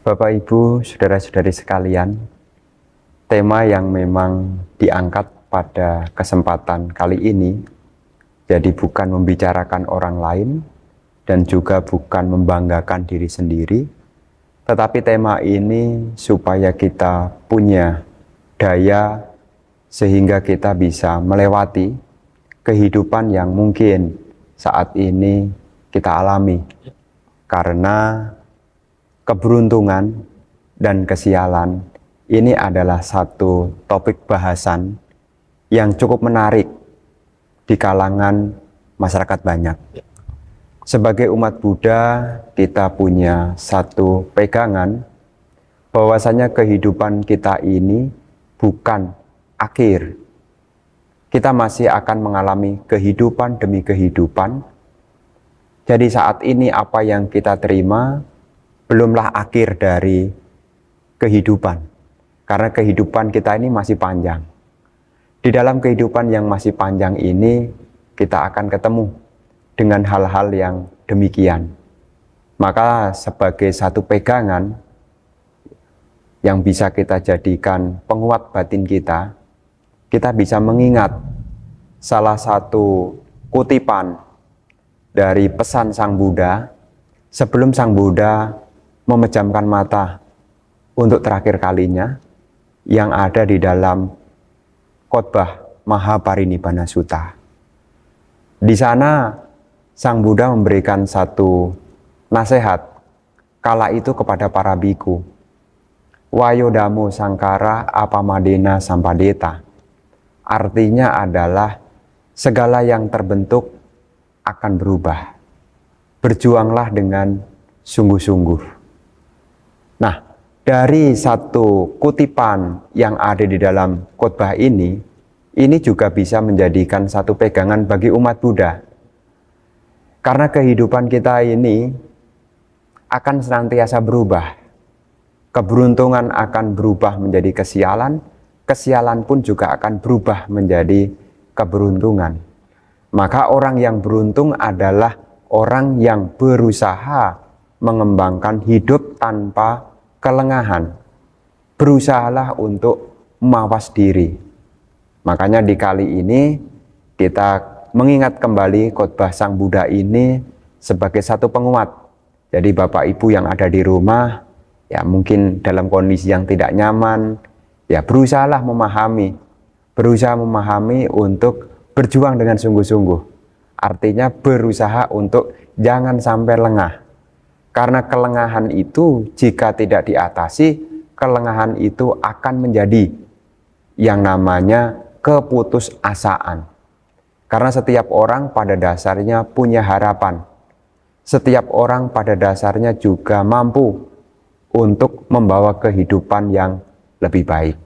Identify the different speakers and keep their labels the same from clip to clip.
Speaker 1: Bapak Ibu, saudara-saudari sekalian, tema yang memang diangkat pada kesempatan kali ini, jadi bukan membicarakan orang lain dan juga bukan membanggakan diri sendiri, tetapi tema ini supaya kita punya daya sehingga kita bisa melewati kehidupan yang mungkin saat ini kita alami. Karena keberuntungan dan kesialan ini adalah satu topik bahasan yang cukup menarik di kalangan masyarakat banyak. Sebagai umat Buddha, kita punya satu pegangan bahwasanya kehidupan kita ini bukan akhir. Kita masih akan mengalami kehidupan demi kehidupan. Jadi saat ini apa yang kita terima belumlah akhir dari kehidupan. Karena kehidupan kita ini masih panjang. Di dalam kehidupan yang masih panjang ini, kita akan ketemu dengan hal-hal yang demikian. Maka sebagai satu pegangan yang bisa kita jadikan penguat batin kita, kita bisa mengingat salah satu kutipan dari pesan Sang Buddha sebelum Sang Buddha memejamkan mata untuk terakhir kalinya yang ada di dalam khotbah Mahaparinibbana Sutta. Di sana Sang Buddha memberikan satu nasihat kala itu kepada para biku. Wayodamo sangkara apamadena sampadeta. Artinya adalah segala yang terbentuk akan berubah. Berjuanglah dengan sungguh-sungguh. Nah, dari satu kutipan yang ada di dalam khotbah ini juga bisa menjadikan satu pegangan bagi umat Buddha. Karena kehidupan kita ini akan senantiasa berubah. Keberuntungan akan berubah menjadi kesialan, kesialan pun juga akan berubah menjadi keberuntungan. Maka orang yang beruntung adalah orang yang berusaha mengembangkan hidup tanpa kelengahan. Berusahalah untuk mawas diri. Makanya di kali ini kita mengingat kembali khotbah Sang Buddha ini sebagai satu penguat. Jadi Bapak Ibu yang ada di rumah, ya mungkin dalam kondisi yang tidak nyaman, ya berusahalah memahami. Berusaha memahami untuk berjuang dengan sungguh-sungguh. Artinya berusaha untuk jangan sampai lengah. Karena kelengahan itu jika tidak diatasi, kelengahan itu akan menjadi yang namanya keputusasaan. Karena setiap orang pada dasarnya punya harapan. Setiap orang pada dasarnya juga mampu untuk membawa kehidupan yang lebih baik.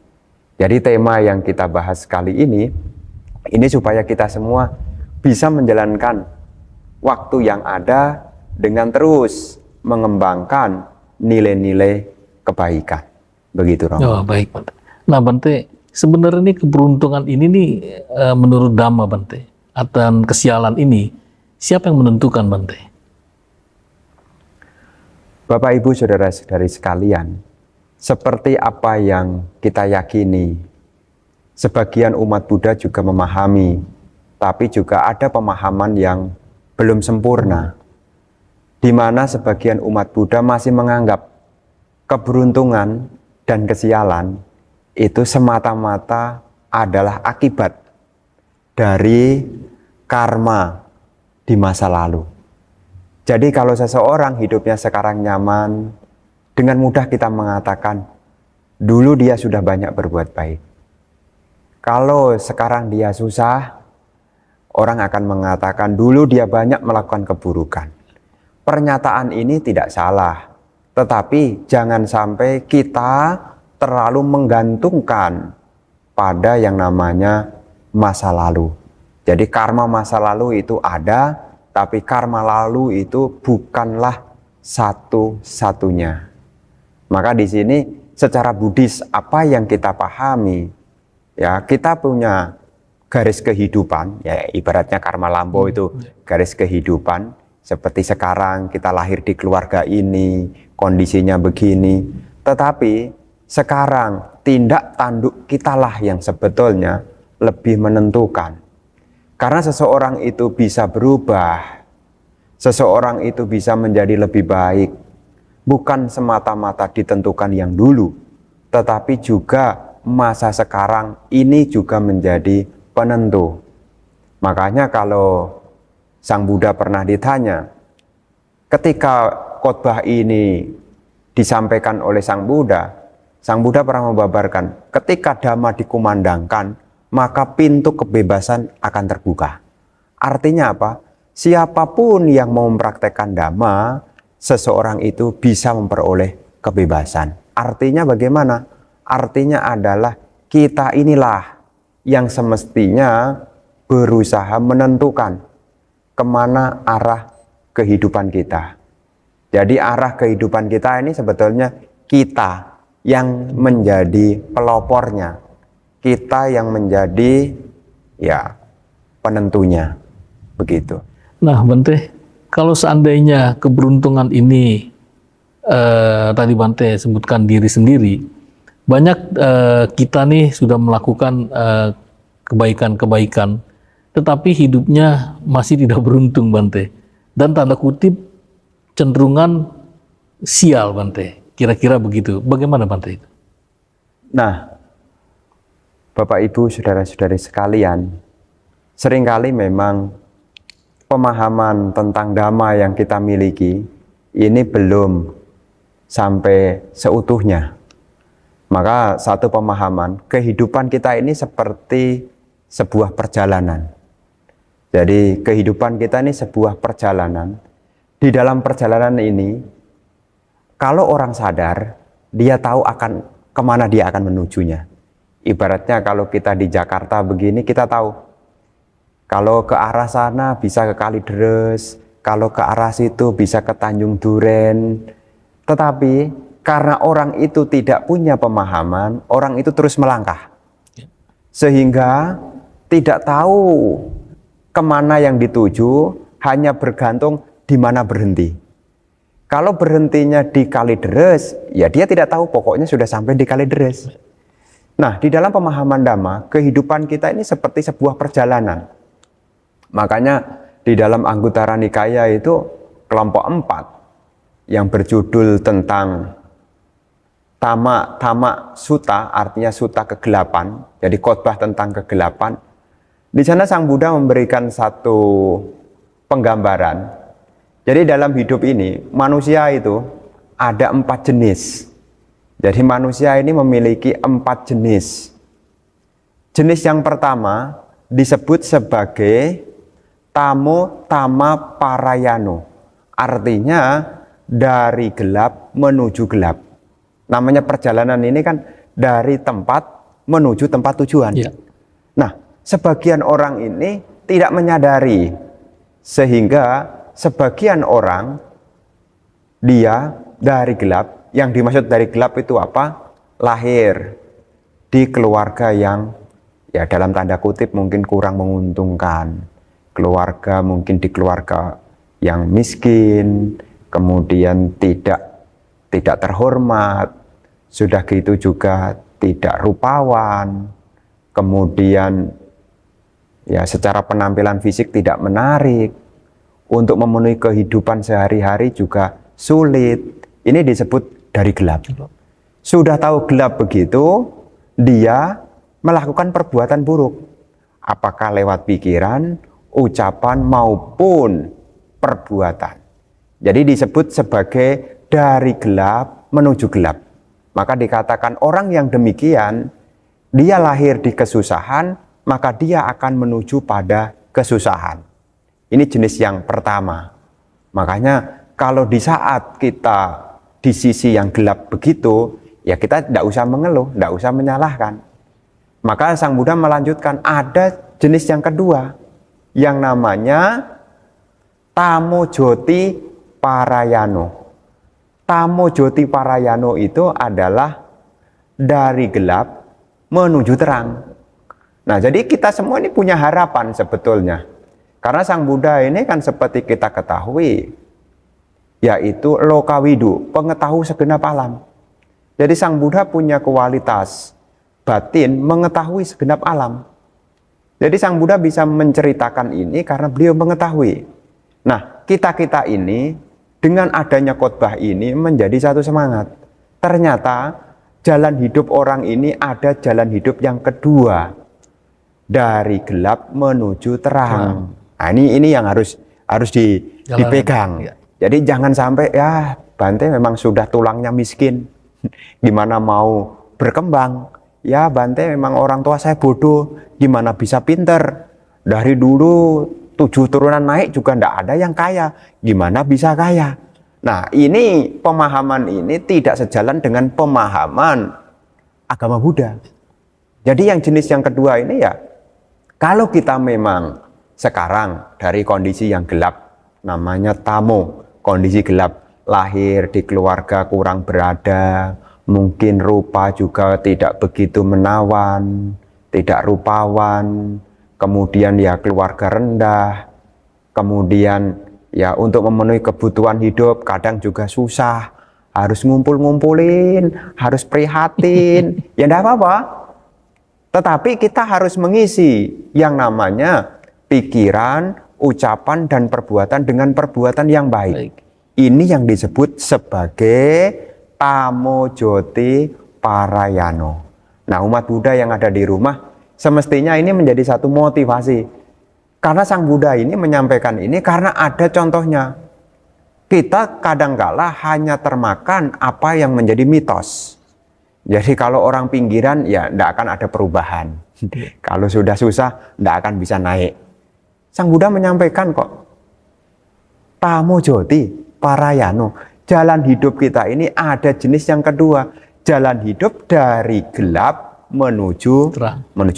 Speaker 1: Jadi tema yang kita bahas kali ini supaya kita semua bisa menjalankan waktu yang ada dengan terus mengembangkan nilai-nilai kebaikan. Begitu, Romo.
Speaker 2: Oh, baik, Bante. Nah, Bante, sebenarnya ini keberuntungan ini nih menurut Dhamma, Bante, dan kesialan ini siapa yang menentukan, Bante?
Speaker 1: Bapak Ibu saudara-saudari sekalian, seperti apa yang kita yakini, sebagian umat Buddha juga memahami, tapi juga ada pemahaman yang belum sempurna, di mana sebagian umat Buddha masih menganggap keberuntungan dan kesialan itu semata-mata adalah akibat dari karma di masa lalu. Jadi kalau seseorang hidupnya sekarang nyaman, dengan mudah kita mengatakan, dulu dia sudah banyak berbuat baik. Kalau sekarang dia susah, orang akan mengatakan dulu dia banyak melakukan keburukan. Pernyataan ini tidak salah, tetapi jangan sampai kita terlalu menggantungkan pada yang namanya masa lalu. Jadi karma masa lalu itu ada, tapi karma lalu itu bukanlah satu-satunya. Maka di sini secara Buddhis apa yang kita pahami, ya kita punya garis kehidupan, ya ibaratnya karma lampau itu garis kehidupan, seperti sekarang kita lahir di keluarga ini, kondisinya begini, tetapi sekarang tindak tanduk kitalah yang sebetulnya lebih menentukan. Karena seseorang itu bisa berubah, seseorang itu bisa menjadi lebih baik, bukan semata-mata ditentukan yang dulu, tetapi juga masa sekarang ini juga menjadi penentu. Makanya kalau Sang Buddha pernah ditanya, ketika khotbah ini disampaikan oleh Sang Buddha pernah membabarkan, ketika Dhamma dikumandangkan, maka pintu kebebasan akan terbuka. Artinya apa? Siapapun yang mau mempraktekkan Dhamma, seseorang itu bisa memperoleh kebebasan. Artinya bagaimana? Artinya adalah kita inilah yang semestinya berusaha menentukan kemana arah kehidupan kita. Jadi arah kehidupan kita ini sebetulnya kita yang menjadi pelopornya, kita yang menjadi ya penentunya, begitu.
Speaker 2: Nah, Bante, kalau seandainya keberuntungan ini tadi Bante sebutkan diri sendiri, banyak kita nih sudah melakukan kebaikan-kebaikan, tetapi hidupnya masih tidak beruntung, Bante. Dan tanda kutip cenderungan sial, Bante. Kira-kira begitu. Bagaimana, Bante itu?
Speaker 1: Nah, Bapak Ibu, saudara-saudari sekalian, seringkali memang pemahaman tentang Dhamma yang kita miliki ini belum sampai seutuhnya. Maka satu pemahaman, kehidupan kita ini seperti sebuah perjalanan. Jadi kehidupan kita ini sebuah perjalanan. Di dalam perjalanan ini, kalau orang sadar, dia tahu akan kemana dia akan menujunya. Ibaratnya kalau kita di Jakarta begini, kita tahu kalau ke arah sana bisa ke Kalideres, kalau ke arah situ bisa ke Tanjung Duren. Tetapi karena orang itu tidak punya pemahaman, orang itu terus melangkah. Sehingga tidak tahu kemana yang dituju, hanya bergantung di mana berhenti. Kalau berhentinya di Kalideres, ya dia tidak tahu, pokoknya sudah sampai di Kalideres. Nah, di dalam pemahaman Dhamma, kehidupan kita ini seperti sebuah perjalanan. Makanya di dalam Anggutara Nikaya itu kelompok 4 yang berjudul tentang Tama Sutta, artinya Sutta kegelapan, jadi khotbah tentang kegelapan. Di sana Sang Buddha memberikan satu penggambaran. Jadi dalam hidup ini manusia itu ada 4 jenis. Jadi manusia ini memiliki 4 jenis. Jenis yang pertama disebut sebagai Tama Parayano. Artinya dari gelap menuju gelap. Namanya perjalanan ini kan dari tempat menuju tempat tujuan.
Speaker 2: Ya.
Speaker 1: Nah, sebagian orang ini tidak menyadari, sehingga sebagian orang dia dari gelap. Yang dimaksud dari gelap itu apa? Lahir di keluarga yang ya dalam tanda kutip mungkin kurang menguntungkan. Keluarga mungkin di keluarga yang miskin, kemudian tidak terhormat, sudah gitu juga tidak rupawan, kemudian ya secara penampilan fisik tidak menarik, untuk memenuhi kehidupan sehari-hari juga sulit. Ini disebut dari gelap. Sudah tahu gelap begitu, dia melakukan perbuatan buruk. Apakah lewat pikiran, ucapan, maupun perbuatan. Jadi disebut sebagai dari gelap menuju gelap. Maka dikatakan orang yang demikian, dia lahir di kesusahan, maka dia akan menuju pada kesusahan. Ini jenis yang pertama. Makanya kalau di saat kita di sisi yang gelap begitu, ya kita tidak usah mengeluh, tidak usah menyalahkan. Maka Sang Buddha melanjutkan, ada jenis yang kedua, yang namanya Tamo Joti Parayano. Tamo Joti Parayano itu adalah dari gelap menuju terang. Nah, jadi kita semua ini punya harapan sebetulnya. Karena Sang Buddha ini kan seperti kita ketahui, yaitu lokawidu, pengetahu segenap alam. Jadi Sang Buddha punya kualitas batin mengetahui segenap alam. Jadi Sang Buddha bisa menceritakan ini karena beliau mengetahui. Nah, kita-kita ini dengan adanya khotbah ini menjadi satu semangat. Ternyata jalan hidup orang ini ada jalan hidup yang kedua, dari gelap menuju terang. Nah, ini yang harus dipegang.
Speaker 2: Ya.
Speaker 1: Jadi jangan sampai ya Bante memang sudah tulangnya miskin, gimana mau berkembang? Ya Bante memang orang tua saya bodoh, gimana bisa pinter? Dari dulu 7 turunan naik juga ndak ada yang kaya, gimana bisa kaya? Nah, ini pemahaman ini tidak sejalan dengan pemahaman agama Buddha. Jadi yang jenis yang kedua ini ya, kalau kita memang sekarang dari kondisi yang gelap, namanya tamo, kondisi gelap, lahir di keluarga kurang berada, mungkin rupa juga tidak begitu menawan, tidak rupawan, kemudian ya keluarga rendah, kemudian ya untuk memenuhi kebutuhan hidup kadang juga susah, harus ngumpul-ngumpulin, harus prihatin, ya enggak apa-apa. Tetapi kita harus mengisi yang namanya pikiran, ucapan, dan perbuatan dengan perbuatan yang baik. Ini yang disebut sebagai tamo joti parayano. Nah, umat Buddha yang ada di rumah semestinya ini menjadi satu motivasi. Karena Sang Buddha ini menyampaikan ini karena ada contohnya. Kita kadangkala hanya termakan apa yang menjadi mitos. Jadi kalau orang pinggiran ya tidak akan ada perubahan. Kalau sudah susah tidak akan bisa naik. Sang Buddha menyampaikan kok, tamo joti parayano, jalan hidup kita ini ada jenis yang kedua, jalan hidup dari gelap menuju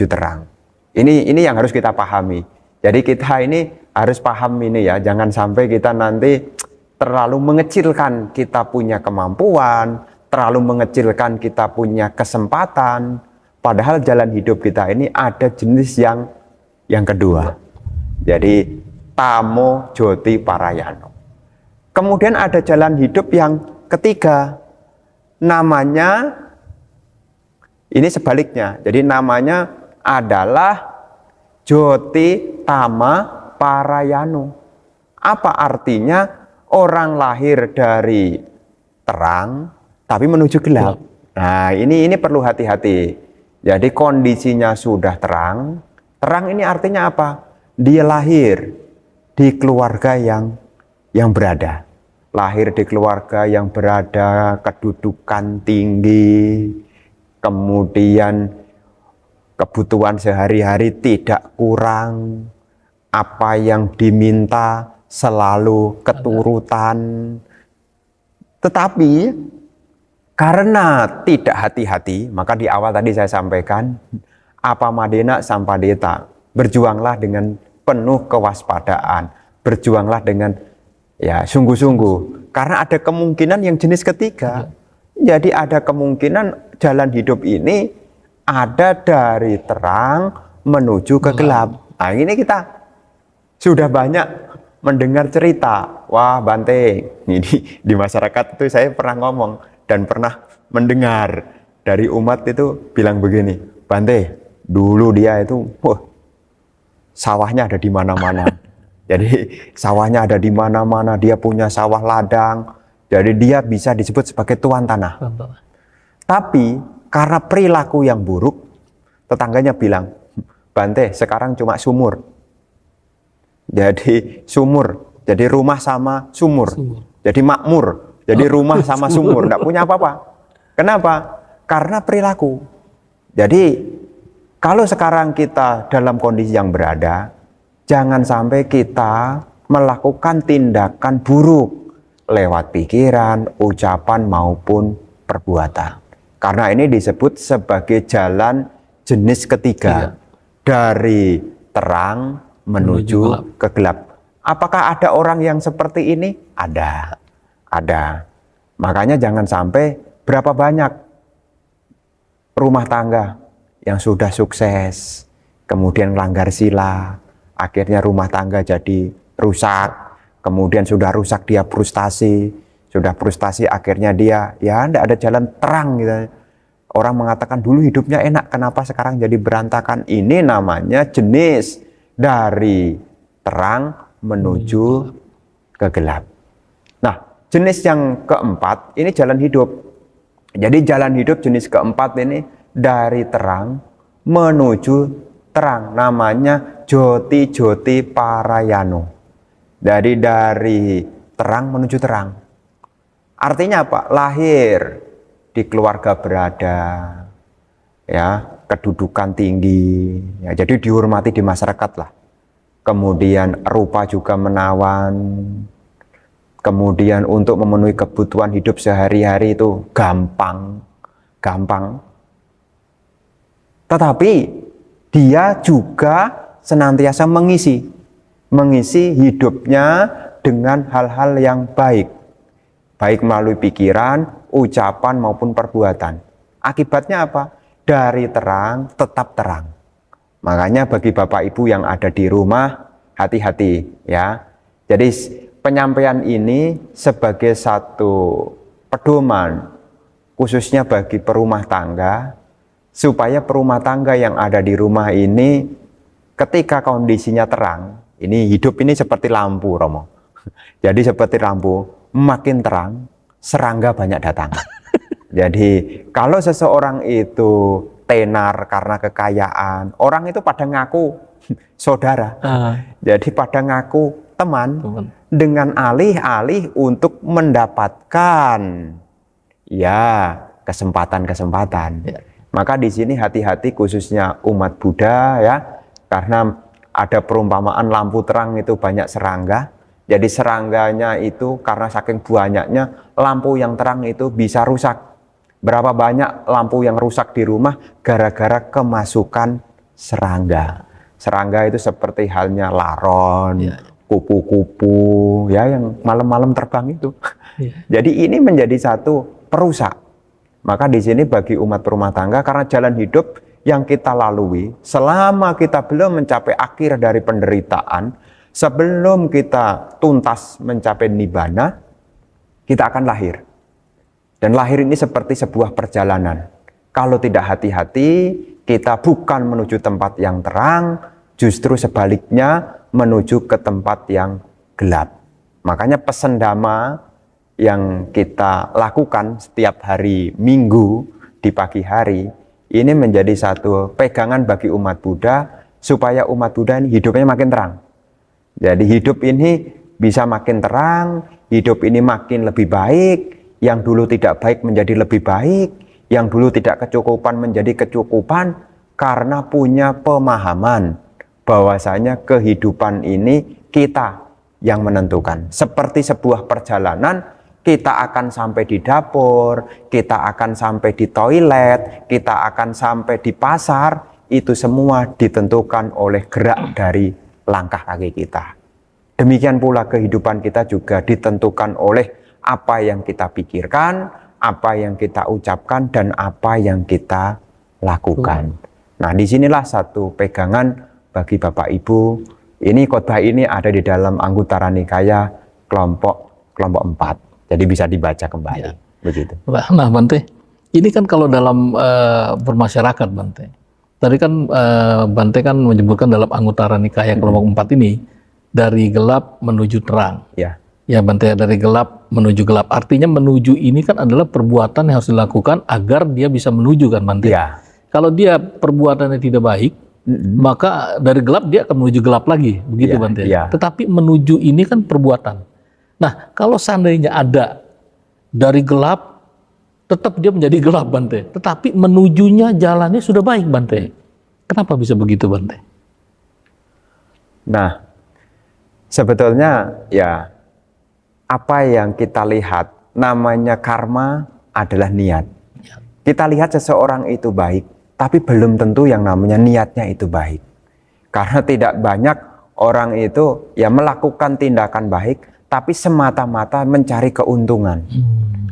Speaker 1: terang. Ini yang harus kita pahami. Jadi kita ini harus paham ini ya, jangan sampai kita nanti terlalu mengecilkan kita punya kemampuan, terlalu mengecilkan kita punya kesempatan, padahal jalan hidup kita ini ada jenis yang kedua. Jadi tamo joti parayano. Kemudian ada jalan hidup yang ketiga, namanya ini sebaliknya. Jadi namanya adalah joti tama parayano. Apa artinya? Orang lahir dari terang tapi menuju gelap. Nah, ini perlu hati-hati. Jadi kondisinya sudah terang. Terang ini artinya apa? Dia lahir di keluarga yang berada. Lahir di keluarga yang berada, kedudukan tinggi, kemudian kebutuhan sehari-hari tidak kurang, apa yang diminta selalu keturutan. Tetapi karena tidak hati-hati, maka di awal tadi saya sampaikan, apa madena sampadeta, berjuanglah dengan penuh kewaspadaan, berjuanglah dengan ya sungguh-sungguh, karena ada kemungkinan yang jenis ketiga. Jadi ada kemungkinan jalan hidup ini ada dari terang menuju ke gelap. Nah, ini kita sudah banyak mendengar cerita. Wah, Bante, ini di masyarakat itu saya pernah ngomong dan pernah mendengar dari umat itu bilang begini, Bante, dulu dia itu sawahnya ada di mana-mana. Jadi sawahnya ada di mana-mana, dia punya sawah ladang. Jadi dia bisa disebut sebagai tuan tanah. Tapi karena perilaku yang buruk, tetangganya bilang, Bante, sekarang cuma sumur. Jadi sumur, jadi rumah sama sumur. Jadi makmur, jadi rumah sama sumur, tidak punya apa-apa. Kenapa? Karena perilaku. Jadi kalau sekarang kita dalam kondisi yang berada, jangan sampai kita melakukan tindakan buruk lewat pikiran, ucapan maupun perbuatan. Karena ini disebut sebagai jalan jenis ketiga, dari terang menuju ke gelap. Apakah ada orang yang seperti ini? Ada. Makanya jangan sampai berapa banyak rumah tangga yang sudah sukses, kemudian melanggar sila, akhirnya rumah tangga jadi rusak, kemudian sudah rusak dia frustasi, sudah frustasi akhirnya dia ya tidak ada jalan terang gitu. Orang mengatakan dulu hidupnya enak, kenapa sekarang jadi berantakan? Ini namanya jenis dari terang menuju ke gelap. Nah, jenis yang keempat ini jalan hidup. Jadi jalan hidup jenis keempat ini dari terang menuju terang, namanya joti-joti parayano. Dari terang menuju terang. Artinya apa? Lahir di keluarga berada, ya, kedudukan tinggi, ya, jadi dihormati di masyarakat lah. Kemudian rupa juga menawan. Kemudian untuk memenuhi kebutuhan hidup sehari-hari itu gampang. Tetapi dia juga senantiasa mengisi hidupnya dengan hal-hal yang baik melalui pikiran, ucapan maupun perbuatan. Akibatnya apa? Dari terang tetap terang. Makanya bagi Bapak Ibu yang ada di rumah, hati-hati ya. Jadi penyampaian ini sebagai satu pedoman khususnya bagi perumah tangga, supaya perumah tangga yang ada di rumah ini ketika kondisinya terang, ini hidup ini seperti lampu, Romo. Jadi seperti lampu, makin terang, serangga banyak datang. Jadi kalau seseorang itu tenar karena kekayaan, orang itu pada ngaku saudara. Jadi pada ngaku teman. Dengan alih-alih untuk mendapatkan ya kesempatan-kesempatan. Ya. Maka di sini hati-hati khususnya umat Buddha ya, karena ada perumpamaan lampu terang itu banyak serangga. Jadi serangganya itu karena saking banyaknya lampu yang terang itu bisa rusak. Berapa banyak lampu yang rusak di rumah gara-gara kemasukan serangga. Serangga itu seperti halnya laron, ya, kupu-kupu ya yang malam-malam terbang itu. Ya. Jadi ini menjadi satu perusak. Maka di sini bagi umat rumah tangga, karena jalan hidup yang kita lalui selama kita belum mencapai akhir dari penderitaan, sebelum kita tuntas mencapai nibbana, kita akan lahir. Dan lahir ini seperti sebuah perjalanan. Kalau tidak hati-hati, kita bukan menuju tempat yang terang, justru sebaliknya menuju ke tempat yang gelap. Makanya pesan dhamma yang kita lakukan setiap hari Minggu di pagi hari, ini menjadi satu pegangan bagi umat Buddha, supaya umat Buddha ini hidupnya makin terang. Jadi hidup ini bisa makin terang, hidup ini makin lebih baik, yang dulu tidak baik menjadi lebih baik, yang dulu tidak kecukupan menjadi kecukupan, karena punya pemahaman bahwasanya kehidupan ini kita yang menentukan. Seperti sebuah perjalanan, kita akan sampai di dapur, kita akan sampai di toilet, kita akan sampai di pasar, itu semua ditentukan oleh gerak dari langkah kaki kita. Demikian pula kehidupan kita juga ditentukan oleh apa yang kita pikirkan, apa yang kita ucapkan, dan apa yang kita lakukan. Nah, disinilah satu pegangan bagi Bapak Ibu. Ini khotbah ini ada di dalam Anguttara Nikaya kelompok 4. Jadi bisa dibaca kembali. Ya. Begitu.
Speaker 2: Nah, Bante, ini kan kalau dalam bermasyarakat, Bante. Tadi kan Bante kan menyebutkan dalam Anguttara Nikaya kelompok 4 ini dari gelap menuju terang.
Speaker 1: Ya.
Speaker 2: Ya, Bante, dari gelap menuju gelap. Artinya menuju ini kan adalah perbuatan yang harus dilakukan agar dia bisa menuju, kan, Bante?
Speaker 1: Ya.
Speaker 2: Kalau dia perbuatannya tidak baik, maka dari gelap dia akan menuju gelap lagi, begitu,
Speaker 1: ya,
Speaker 2: Bante.
Speaker 1: ya.
Speaker 2: Tetapi menuju ini kan perbuatan. Nah, kalau seandainya ada dari gelap, tetap dia menjadi gelap, Bante. Tetapi menujunya jalannya sudah baik, Bante. Kenapa bisa begitu, Bante?
Speaker 1: Nah, sebetulnya ya apa yang kita lihat namanya karma adalah niat. Ya. Kita lihat seseorang itu baik, tapi belum tentu yang namanya niatnya itu baik. Karena tidak banyak orang itu ya melakukan tindakan baik, tapi semata-mata mencari keuntungan.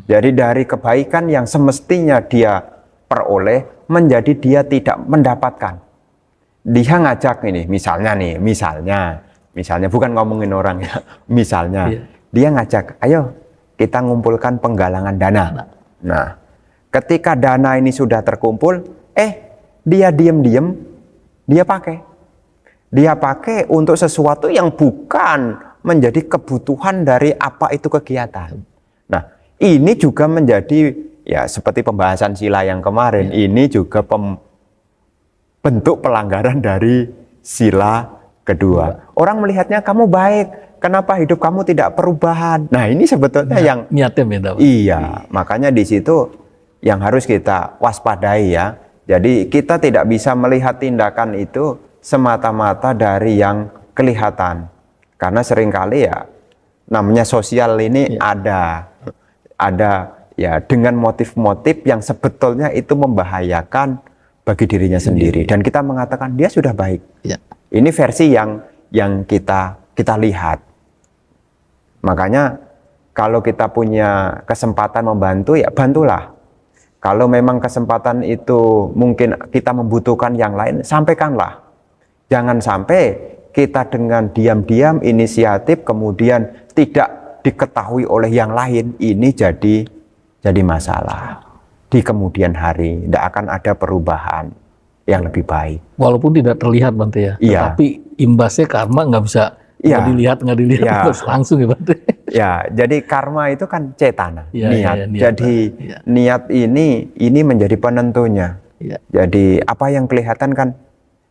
Speaker 1: Jadi dari kebaikan yang semestinya dia peroleh, menjadi dia tidak mendapatkan. dia ngajak ini, misalnya bukan ngomongin orang ya, misalnya dia ngajak, ayo kita ngumpulkan penggalangan dana. Nah, ketika dana ini sudah terkumpul, dia diem-diem, dia pakai untuk sesuatu yang bukan menjadi kebutuhan dari apa itu kegiatan. Nah, ini juga menjadi, ya seperti pembahasan sila yang kemarin, ini juga bentuk pelanggaran dari sila kedua. Orang melihatnya kamu baik, kenapa hidup kamu tidak perubahan? Nah, ini sebetulnya yang
Speaker 2: niatnya beda.
Speaker 1: Iya, makanya di situ yang harus kita waspadai ya. Jadi kita tidak bisa melihat tindakan itu semata-mata dari yang kelihatan. Karena seringkali ya namanya sosial ini ada ya dengan motif-motif yang sebetulnya itu membahayakan bagi dirinya sendiri. Dan kita mengatakan dia sudah baik. Ini versi yang kita lihat. Makanya kalau kita punya kesempatan membantu, ya bantulah. Kalau memang kesempatan itu mungkin kita membutuhkan yang lain, sampaikanlah. Jangan sampai kita dengan diam-diam inisiatif kemudian tidak diketahui oleh yang lain, ini jadi masalah. Di kemudian hari tidak akan ada perubahan yang lebih baik.
Speaker 2: Walaupun tidak terlihat Bante ya, tapi imbasnya karma nggak bisa nggak dilihat terus langsung ya Bante.
Speaker 1: Ya, jadi karma itu kan cetana, niat.
Speaker 2: Niat.
Speaker 1: Jadi niat ini menjadi penentunya. Jadi apa yang kelihatan kan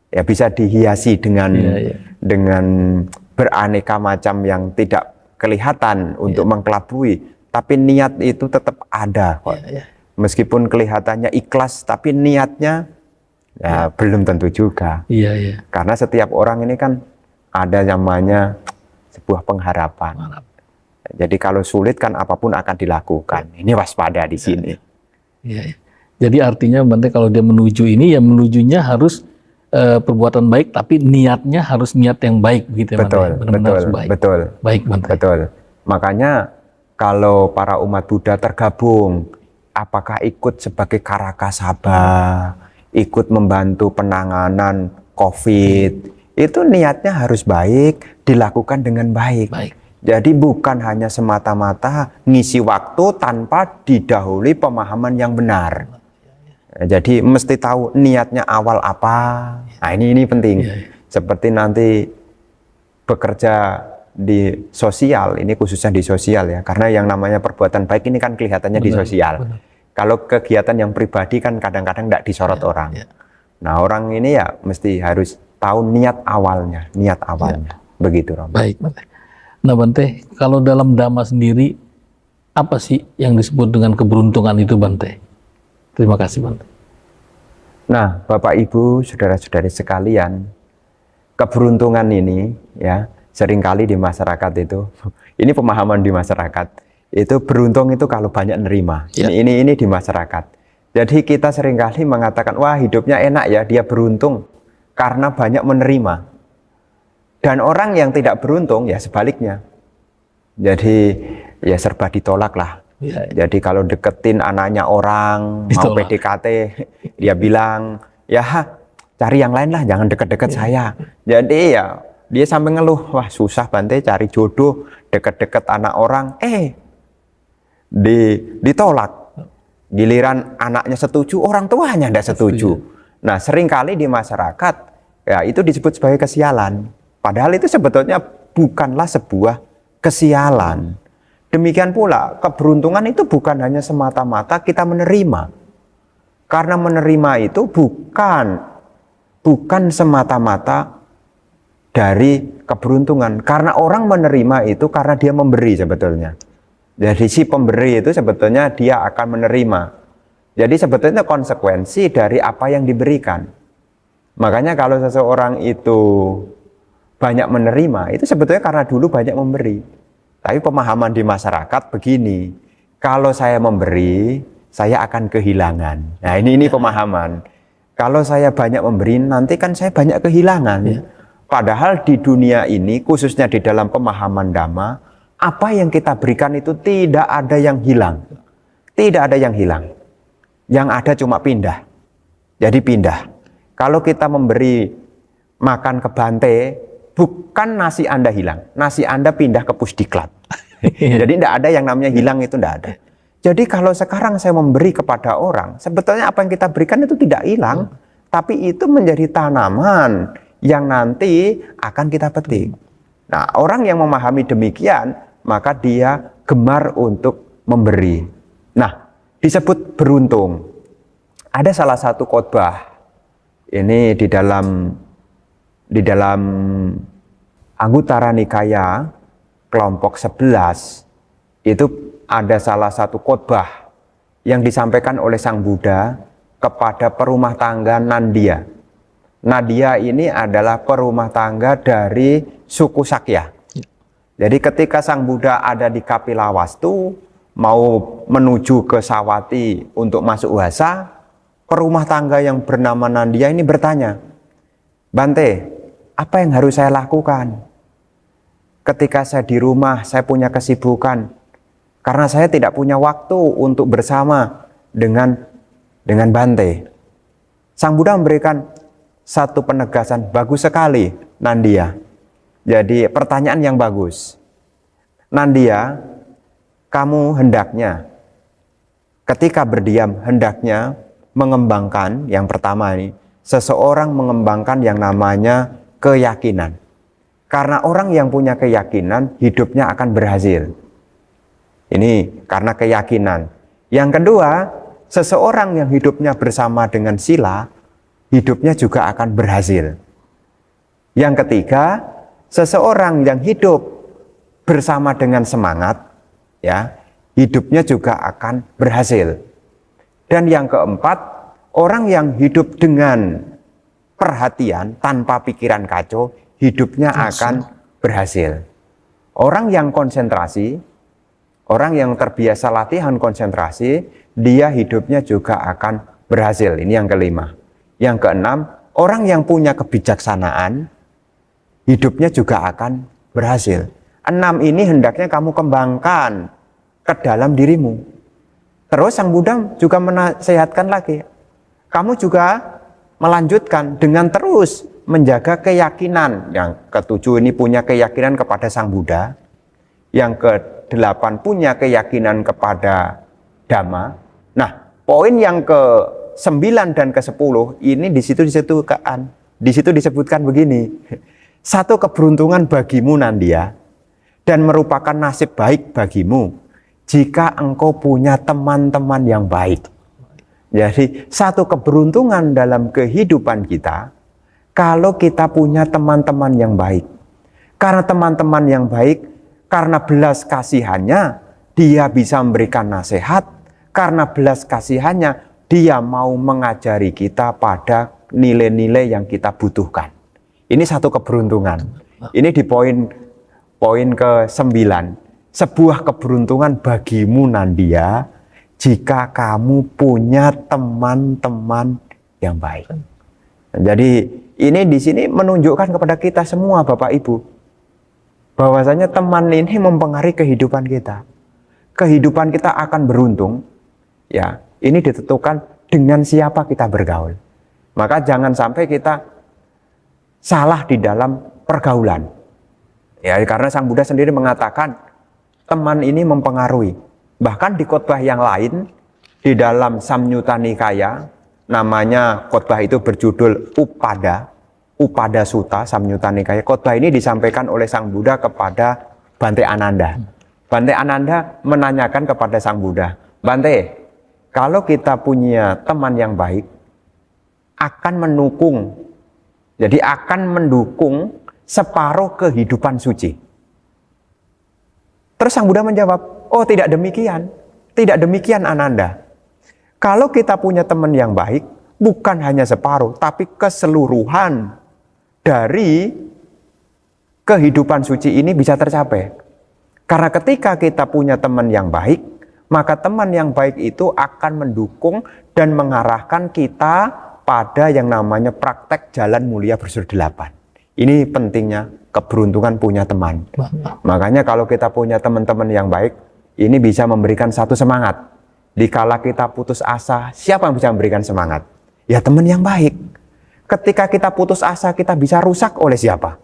Speaker 1: ya bisa dihiasi dengan beraneka macam yang tidak kelihatan untuk mengkelabui, tapi niat itu tetap ada kok. Meskipun kelihatannya ikhlas, tapi niatnya belum tentu juga. Karena setiap orang ini kan ada namanya sebuah pengharapan. Jadi kalau sulit kan apapun akan dilakukan. Ini waspada di sini. Jadi artinya Bante kalau dia menuju ini, ya menujunya harus perbuatan baik, tapi niatnya harus niat yang baik, begitu ya Bante. Betul.
Speaker 2: Baik Bante.
Speaker 1: Betul. Makanya kalau para umat Buddha tergabung, apakah ikut sebagai karakasaba, ikut membantu penanganan COVID, itu niatnya harus baik, dilakukan dengan baik. Jadi bukan hanya semata-mata ngisi waktu tanpa didahului pemahaman yang benar. Jadi mesti tahu niatnya awal apa. Nah ini penting. Seperti nanti bekerja di sosial, ini khususnya di sosial ya. Karena yang namanya perbuatan baik ini kan kelihatannya di sosial. Kalau kegiatan yang pribadi kan kadang-kadang tidak disorot orang. Nah orang ini ya mesti harus tahu niat awalnya. Begitu Romo.
Speaker 2: Baik Bante. Nah Bante, kalau dalam Dhamma sendiri, apa sih yang disebut dengan keberuntungan itu Bante? Terima kasih Bante.
Speaker 1: Nah Bapak Ibu, saudara-saudari sekalian, keberuntungan ini ya seringkali di masyarakat itu, ini pemahaman di masyarakat, itu beruntung itu kalau banyak nerima. Ini di masyarakat. Jadi kita seringkali mengatakan, wah hidupnya enak ya, dia beruntung karena banyak menerima. Dan orang yang tidak beruntung ya sebaliknya. Jadi ya serba ditolak lah. Jadi kalau deketin anaknya orang, mau PDKT, dia bilang, ya cari yang lain lah, jangan deket-deket saya. Jadi ya dia sampai ngeluh, wah susah Bante cari jodoh, deket-deket anak orang, ditolak. Giliran anaknya setuju, orang tuanya tidak setuju. Nah seringkali di masyarakat, ya itu disebut sebagai kesialan. Padahal itu sebetulnya bukanlah sebuah kesialan. Demikian pula keberuntungan itu bukan hanya semata-mata kita menerima. Karena menerima itu bukan semata-mata dari keberuntungan. Karena orang menerima itu karena dia memberi sebetulnya. Jadi si pemberi itu sebetulnya dia akan menerima. Jadi sebetulnya konsekuensi dari apa yang diberikan. Makanya kalau seseorang itu banyak menerima, itu sebetulnya karena dulu banyak memberi. Tapi pemahaman di masyarakat begini, kalau saya memberi, saya akan kehilangan. Nah ini pemahaman. Kalau saya banyak memberi, nanti kan saya banyak kehilangan. Padahal di dunia ini, khususnya di dalam pemahaman Dhamma, apa yang kita berikan itu tidak ada yang hilang. Tidak ada yang hilang. Yang ada cuma pindah. Jadi pindah. Kalau kita memberi makan ke Bante, bukan nasi Anda hilang, nasi Anda pindah ke Pusdiklat. Jadi tidak ada yang namanya hilang, itu tidak ada. Jadi kalau sekarang saya memberi kepada orang, sebetulnya apa yang kita berikan itu tidak hilang, tapi itu menjadi tanaman yang nanti akan kita petik. Nah, orang yang memahami demikian, maka dia gemar untuk memberi. Nah, disebut beruntung. Ada salah satu khotbah ini di dalam Anguttara Nikaya kelompok 11, itu ada salah satu khotbah yang disampaikan oleh Sang Buddha kepada perumah tangga Nandia. Nadia ini adalah perumah tangga dari suku Sakya. Jadi ketika Sang Buddha ada di Kapilawastu, mau menuju ke Sawati untuk masuk Wasa, perumah tangga yang bernama Nandia ini bertanya, Bante, apa yang harus saya lakukan? Ketika saya di rumah, saya punya kesibukan, karena saya tidak punya waktu untuk bersama dengan Bante. Sang Buddha memberikan satu penegasan, bagus sekali Nandia. Jadi pertanyaan yang bagus. Nandia, kamu hendaknya ketika berdiam hendaknya mengembangkan, yang pertama ini, seseorang mengembangkan yang namanya keyakinan. Karena orang yang punya keyakinan, hidupnya akan berhasil. Ini karena keyakinan. Yang kedua, seseorang yang hidupnya bersama dengan sila, hidupnya juga akan berhasil. Yang ketiga, seseorang yang hidup bersama dengan semangat, ya, hidupnya juga akan berhasil. Dan yang keempat, orang yang hidup dengan perhatian tanpa pikiran kacau, hidupnya akan berhasil. Orang yang konsentrasi, orang yang terbiasa latihan konsentrasi, dia hidupnya juga akan berhasil. Ini yang kelima. Yang keenam, orang yang punya kebijaksanaan, hidupnya juga akan berhasil. 6 ini hendaknya kamu kembangkan ke dalam dirimu. Terus Sang Buddha juga menasihatkan lagi, kamu juga melanjutkan dengan terus menjaga keyakinan. Yang ketujuh ini punya keyakinan kepada Sang Buddha. Yang ke-8 punya keyakinan kepada Dhamma. Nah, poin yang ke-9 dan ke-10 ini di situ disebutkan begini. Satu keberuntungan bagimu Nandia, dan merupakan nasib baik bagimu jika engkau punya teman-teman yang baik. Jadi satu keberuntungan dalam kehidupan kita kalau kita punya teman-teman yang baik. Karena teman-teman yang baik, karena belas kasihannya dia bisa memberikan nasihat, karena belas kasihannya dia mau mengajari kita pada nilai-nilai yang kita butuhkan. Ini satu keberuntungan. Ini di poin ke-9. Sebuah keberuntungan bagimu Nandia jika kamu punya teman-teman yang baik. Jadi ini di sini menunjukkan kepada kita semua Bapak Ibu, bahwasanya teman ini mempengaruhi kehidupan kita. Kehidupan kita akan beruntung. Ya, ini ditentukan dengan siapa kita bergaul. Maka jangan sampai kita salah di dalam pergaulan. Ya, karena Sang Buddha sendiri mengatakan teman ini mempengaruhi. Bahkan di khotbah yang lain di dalam Samyutta Nikaya, namanya khotbah itu berjudul Upada Sutta, Samyutta Nikaya. Khotbah ini disampaikan oleh Sang Buddha kepada Bante Ananda. Bante Ananda menanyakan kepada Sang Buddha, Bante, kalau kita punya teman yang baik, akan mendukung separuh kehidupan suci. Terus Sang Buddha menjawab, oh tidak demikian Ananda. Kalau kita punya teman yang baik, bukan hanya separuh, tapi keseluruhan dari kehidupan suci ini bisa tercapai. Karena ketika kita punya teman yang baik, maka teman yang baik itu akan mendukung dan mengarahkan kita pada yang namanya praktek jalan mulia bersur 8. Ini pentingnya keberuntungan punya teman. Makanya kalau kita punya teman-teman yang baik, ini bisa memberikan satu semangat. Dikala kita putus asa, siapa yang bisa memberikan semangat? Ya teman yang baik. Ketika kita putus asa, kita bisa rusak oleh siapa?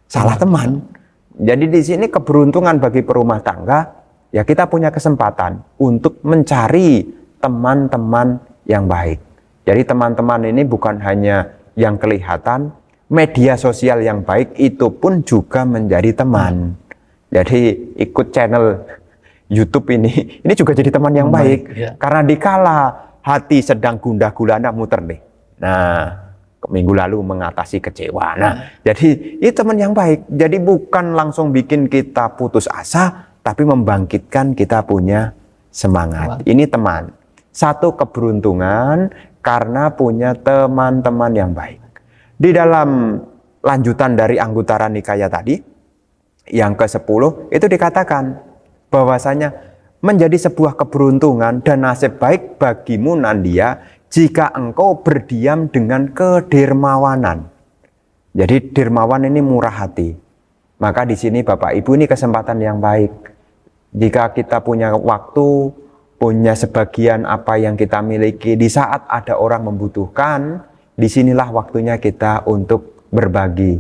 Speaker 1: Salah teman. Jadi di sini keberuntungan bagi perumah tangga, ya kita punya kesempatan untuk mencari teman-teman yang baik. Jadi teman-teman ini bukan hanya yang kelihatan, media sosial yang baik itu pun juga menjadi teman. Jadi ikut channel YouTube ini juga jadi teman yang baik.
Speaker 2: Ya.
Speaker 1: Karena dikala hati sedang gundah gulana muter nih. Nah, minggu lalu mengatasi kecewa. Nah, jadi itu teman yang baik. Jadi bukan langsung bikin kita putus asa, tapi membangkitkan kita punya semangat. Ini teman. Satu keberuntungan karena punya teman-teman yang baik. Di dalam lanjutan dari Anggutara Nikaya tadi, yang ke-10 itu dikatakan bahwasanya menjadi sebuah keberuntungan dan nasib baik bagimu Nandia jika engkau berdiam dengan kedermawanan. Jadi dermawan ini murah hati. Maka di sini Bapak Ibu ini kesempatan yang baik. Jika kita punya waktu, punya sebagian apa yang kita miliki, di saat ada orang membutuhkan, disinilah waktunya kita untuk berbagi.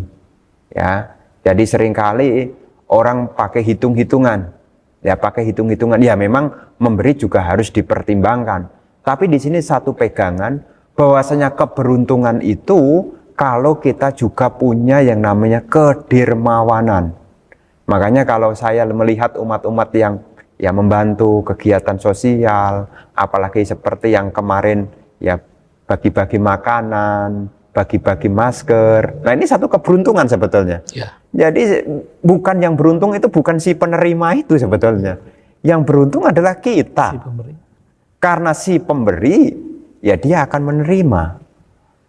Speaker 1: Ya, jadi seringkali orang pakai hitung-hitungan. Ya pakai hitung-hitungan, ya memang memberi juga harus dipertimbangkan. Tapi di sini satu pegangan bahwasanya keberuntungan itu kalau kita juga punya yang namanya kedermawanan. Makanya kalau saya melihat umat-umat yang ya membantu kegiatan sosial, apalagi seperti yang kemarin ya bagi-bagi makanan, bagi-bagi masker. Nah ini satu keberuntungan sebetulnya. Ya. Jadi bukan yang beruntung itu bukan si penerima itu sebetulnya. Yang beruntung adalah kita. Si pemberi. Karena si pemberi, ya dia akan menerima.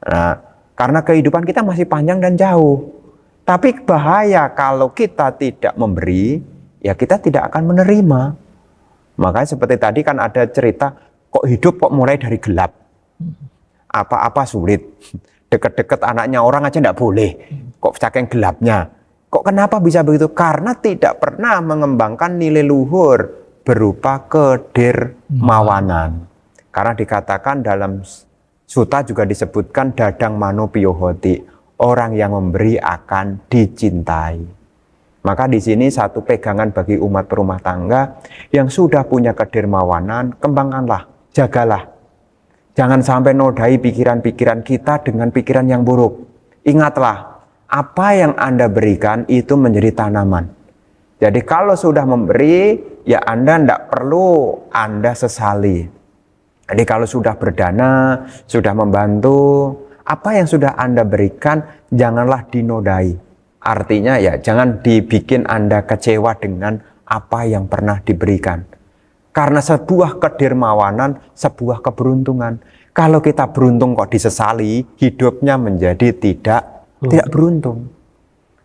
Speaker 1: Nah, karena kehidupan kita masih panjang dan jauh. Tapi bahaya kalau kita tidak memberi, ya kita tidak akan menerima. Makanya seperti tadi kan ada cerita, kok hidup kok mulai dari gelap. Apa-apa sulit. Deket-deket anaknya orang aja tidak boleh. Kok saking gelapnya. Kok kenapa bisa begitu? Karena tidak pernah mengembangkan nilai luhur berupa kedermawanan. Karena dikatakan dalam suta juga disebutkan dadang mano piyohoti, orang yang memberi akan dicintai. Maka di sini satu pegangan bagi umat perumah tangga yang sudah punya kedermawanan, kembangkanlah, jagalah. Jangan sampai nodai pikiran-pikiran kita dengan pikiran yang buruk. Ingatlah, apa yang Anda berikan itu menjadi tanaman. Jadi kalau sudah memberi, ya Anda tidak perlu Anda sesali. Jadi kalau sudah berdana, sudah membantu, apa yang sudah Anda berikan, janganlah dinodai. Artinya ya jangan dibikin Anda kecewa dengan apa yang pernah diberikan. Karena sebuah kedermawanan, sebuah keberuntungan. Kalau kita beruntung kok disesali, hidupnya menjadi tidak beruntung.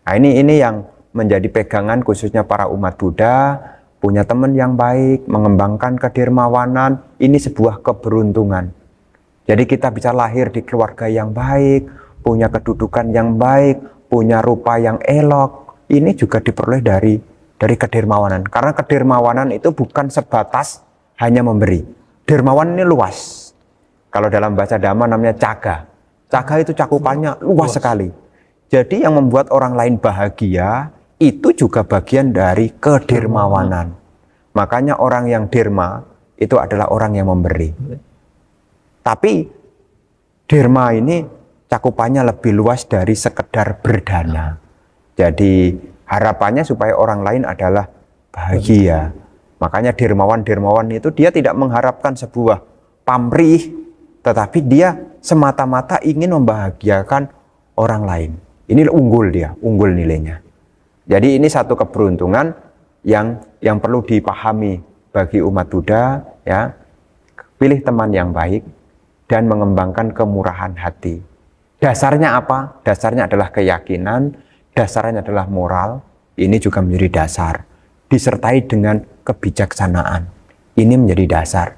Speaker 1: Nah ini yang menjadi pegangan khususnya para umat Buddha, punya teman yang baik, mengembangkan kedermawanan, ini sebuah keberuntungan. Jadi kita bisa lahir di keluarga yang baik, punya kedudukan yang baik, punya rupa yang elok, ini juga diperoleh dari kedermawanan. Karena kedermawanan itu bukan sebatas hanya memberi. Dermawan ini luas. Kalau dalam bahasa Dhamma namanya caga. Caga itu cakupannya luas sekali. Jadi yang membuat orang lain bahagia itu juga bagian dari kedermawanan. Makanya orang yang derma itu adalah orang yang memberi. Tapi derma ini cakupannya lebih luas dari sekedar berdana. Jadi harapannya supaya orang lain adalah bahagia. Makanya dermawan itu dia tidak mengharapkan sebuah pamrih, tetapi dia semata-mata ingin membahagiakan orang lain. Ini unggul nilainya. Jadi ini satu keberuntungan yang perlu dipahami bagi umat Buddha, ya. Pilih teman yang baik dan mengembangkan kemurahan hati. Dasarnya apa? Dasarnya adalah keyakinan, dasarnya adalah moral. Ini juga menjadi dasar. Disertai dengan kebijaksanaan. Ini menjadi dasar.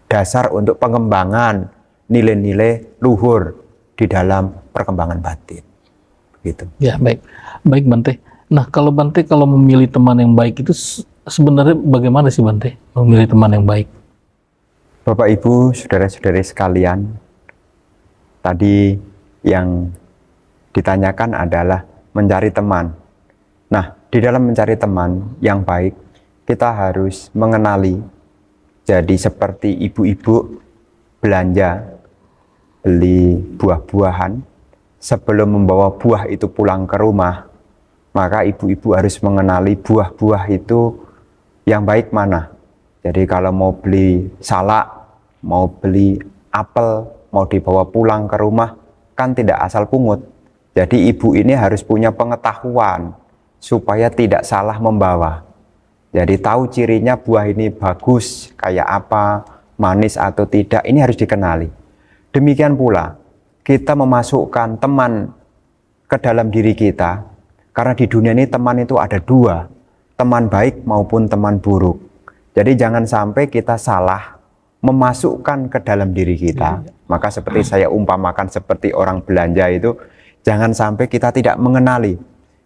Speaker 1: Dasar untuk pengembangan nilai-nilai luhur di dalam perkembangan batin. Gitu. Ya, baik.
Speaker 2: Baik, Bante. Nah, kalau Bante kalau memilih teman yang baik itu sebenarnya bagaimana sih Bante memilih teman yang baik?
Speaker 1: Bapak Ibu, saudara-saudari sekalian, tadi yang ditanyakan adalah mencari teman. Nah, di dalam mencari teman yang baik, kita harus mengenali. Jadi seperti ibu-ibu belanja, beli buah-buahan, sebelum membawa buah itu pulang ke rumah, maka ibu-ibu harus mengenali buah-buah itu yang baik mana. Jadi kalau mau beli salak, mau beli apel, mau dibawa pulang ke rumah, kan tidak asal pungut. Jadi ibu ini harus punya pengetahuan supaya tidak salah membawa. Jadi tahu cirinya buah ini bagus, kayak apa, manis atau tidak, ini harus dikenali. Demikian pula, kita memasukkan teman ke dalam diri kita, karena di dunia ini teman itu ada dua, teman baik maupun teman buruk. Jadi jangan sampai kita salah memasukkan ke dalam diri kita. Maka seperti saya umpamakan seperti orang belanja itu, jangan sampai kita tidak mengenali.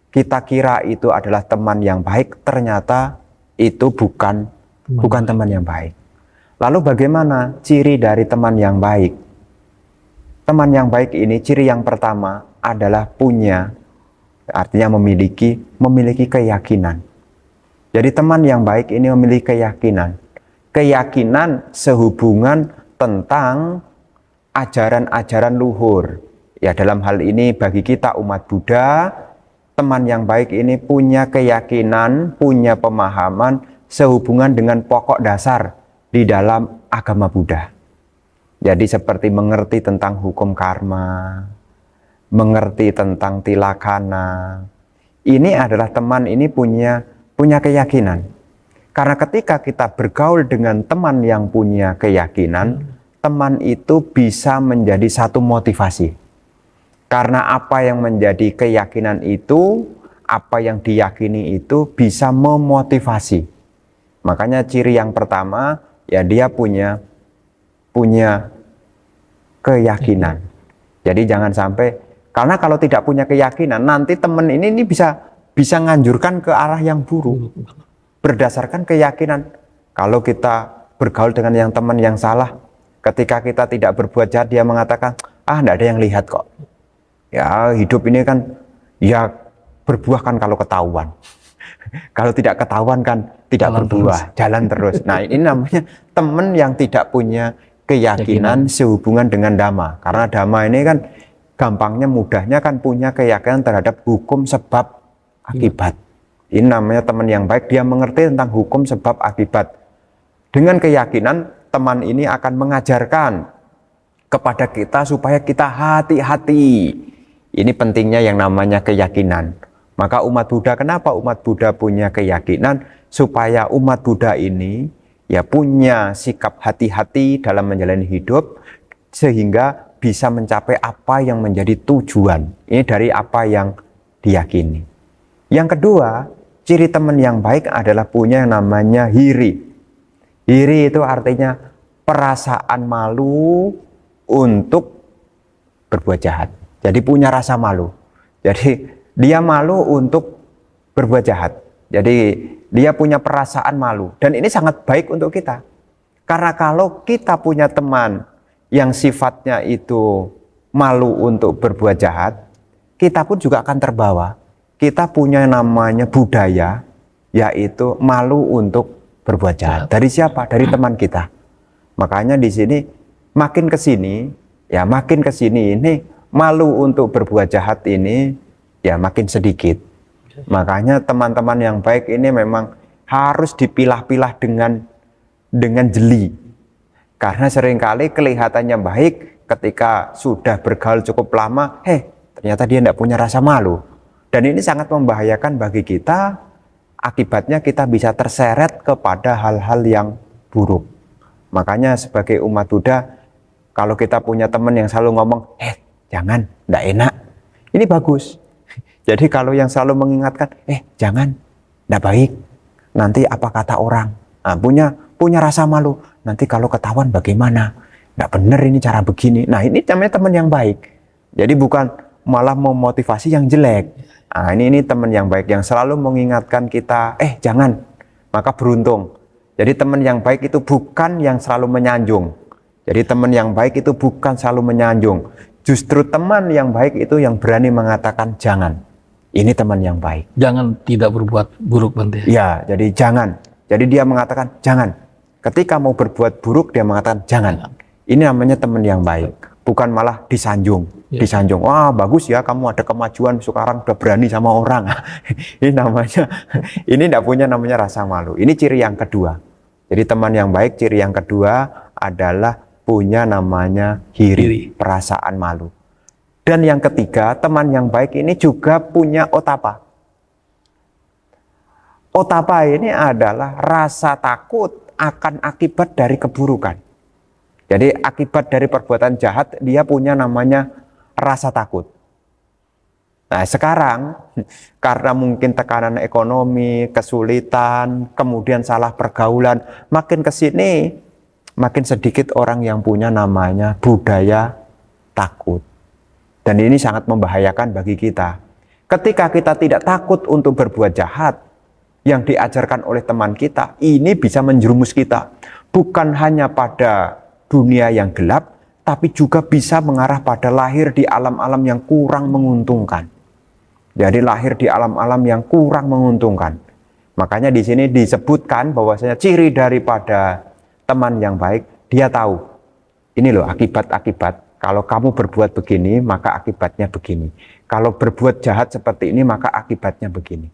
Speaker 1: Kita kira itu adalah teman yang baik, ternyata itu bukan teman yang baik. Lalu bagaimana ciri dari teman yang baik? Teman yang baik ini ciri yang pertama adalah punya, artinya memiliki keyakinan. Jadi teman yang baik ini memiliki keyakinan. Keyakinan sehubungan tentang ajaran-ajaran luhur. Ya, dalam hal ini bagi kita umat Buddha, teman yang baik ini punya keyakinan, punya pemahaman sehubungan dengan pokok dasar di dalam agama Buddha. Jadi seperti mengerti tentang hukum karma, mengerti tentang tilakana. Ini adalah teman ini punya keyakinan. Karena ketika kita bergaul dengan teman yang punya keyakinan, teman itu bisa menjadi satu motivasi. Karena apa yang menjadi keyakinan itu, apa yang diyakini itu bisa memotivasi. Makanya ciri yang pertama, ya dia punya keyakinan. Jadi jangan sampai, karena kalau tidak punya keyakinan, nanti teman ini bisa nganjurkan ke arah yang buruk. Berdasarkan keyakinan, kalau kita bergaul dengan yang teman yang salah, ketika kita tidak berbuat jahat, dia mengatakan, enggak ada yang lihat kok. Ya, hidup ini kan, ya berbuah kan kalau ketahuan. Kalau tidak ketahuan kan tidak berbuah, jalan terus. Nah, ini namanya teman yang tidak punya keyakinan sehubungan dengan dhamma. Karena dhamma ini kan gampangnya, mudahnya kan punya keyakinan terhadap hukum sebab akibat. Ini namanya teman yang baik, dia mengerti tentang hukum sebab akibat. Dengan keyakinan, teman ini akan mengajarkan kepada kita supaya kita hati-hati. Ini pentingnya yang namanya keyakinan. Maka umat Buddha, kenapa umat Buddha punya keyakinan? Supaya umat Buddha ini ya punya sikap hati-hati dalam menjalani hidup, sehingga bisa mencapai apa yang menjadi tujuan. Ini dari apa yang diyakini. Yang kedua, ciri teman yang baik adalah punya yang namanya hiri. Hiri itu artinya perasaan malu untuk berbuat jahat. Jadi punya rasa malu. Jadi dia malu untuk berbuat jahat. Jadi dia punya perasaan malu. Dan ini sangat baik untuk kita. Karena kalau kita punya teman yang sifatnya itu malu untuk berbuat jahat, kita pun juga akan terbawa. Kita punya namanya budaya, yaitu malu untuk berbuat jahat. Dari siapa? Dari teman kita. Makanya di sini makin ke sini ini malu untuk berbuat jahat ini ya makin sedikit. Makanya teman-teman yang baik ini memang harus dipilah-pilah dengan jeli. Karena seringkali kelihatannya baik, ketika sudah bergaul cukup lama, ternyata dia tidak punya rasa malu. Dan ini sangat membahayakan bagi kita, akibatnya kita bisa terseret kepada hal-hal yang buruk. Makanya sebagai umat Buddha, kalau kita punya teman yang selalu ngomong, jangan, tidak enak, ini bagus. Jadi kalau yang selalu mengingatkan, jangan, tidak baik, nanti apa kata orang, punya rasa malu, nanti kalau ketahuan bagaimana, tidak benar ini cara begini. Nah, ini namanya teman yang baik. Jadi bukan malah memotivasi yang jelek. Nah, ini teman yang baik yang selalu mengingatkan kita, jangan, maka beruntung. Jadi teman yang baik itu bukan yang selalu menyanjung. Jadi teman yang baik itu bukan selalu menyanjung. Justru teman yang baik itu yang berani mengatakan jangan. Ini teman yang baik.
Speaker 2: Jangan tidak berbuat buruk, Bante.
Speaker 1: Ya, jadi jangan. Jadi dia mengatakan jangan. Ketika mau berbuat buruk dia mengatakan jangan. Ini namanya teman yang baik. Bukan malah disanjung.
Speaker 2: Ya.
Speaker 1: Disanjung. Wah, bagus ya kamu ada kemajuan sekarang udah berani sama orang. Ini namanya ini tidak punya namanya rasa malu. Ini ciri yang kedua. Jadi teman yang baik ciri yang kedua adalah punya namanya hiri, perasaan malu. Dan yang ketiga, teman yang baik ini juga punya otapa. Otapa ini adalah rasa takut akan akibat dari keburukan. Jadi akibat dari perbuatan jahat dia punya namanya rasa takut. Nah sekarang karena mungkin tekanan ekonomi, kesulitan, kemudian salah pergaulan, makin ke sini makin sedikit orang yang punya namanya budaya takut. Dan ini sangat membahayakan bagi kita. Ketika kita tidak takut untuk berbuat jahat yang diajarkan oleh teman kita, ini bisa menjerumus kita. Bukan hanya pada dunia yang gelap, tapi juga bisa mengarah pada lahir di alam-alam yang kurang menguntungkan. Jadi lahir di alam-alam yang kurang menguntungkan. Makanya di sini disebutkan bahwasanya ciri daripada teman yang baik, dia tahu. Ini loh akibat-akibat. Kalau kamu berbuat begini, maka akibatnya begini. Kalau berbuat jahat seperti ini, maka akibatnya begini.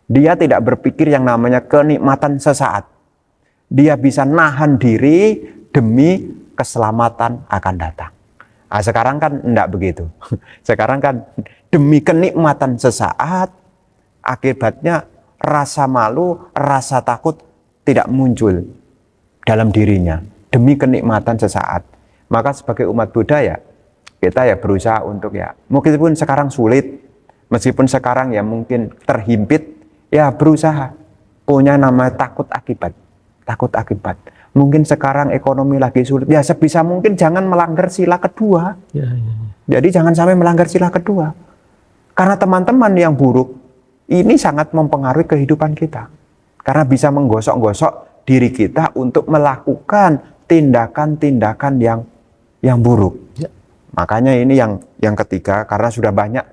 Speaker 1: Dia tidak berpikir yang namanya kenikmatan sesaat. Dia bisa nahan diri demi keselamatan akan datang. Nah, sekarang kan enggak begitu. Sekarang kan demi kenikmatan sesaat, akibatnya rasa malu, rasa takut tidak muncul dalam dirinya demi kenikmatan sesaat. Maka sebagai umat Buddha ya kita ya berusaha untuk ya meskipun sekarang sulit, meskipun sekarang ya mungkin terhimpit, ya berusaha punya nama takut akibat. Takut akibat. Mungkin sekarang ekonomi lagi sulit, ya sebisa mungkin jangan melanggar sila kedua.
Speaker 2: Ya.
Speaker 1: Jadi jangan sampai melanggar sila kedua. Karena teman-teman yang buruk ini sangat mempengaruhi kehidupan kita. Karena bisa menggosok-gosok diri kita untuk melakukan tindakan-tindakan yang buruk.
Speaker 2: Ya.
Speaker 1: Makanya ini yang ketiga, karena sudah banyak,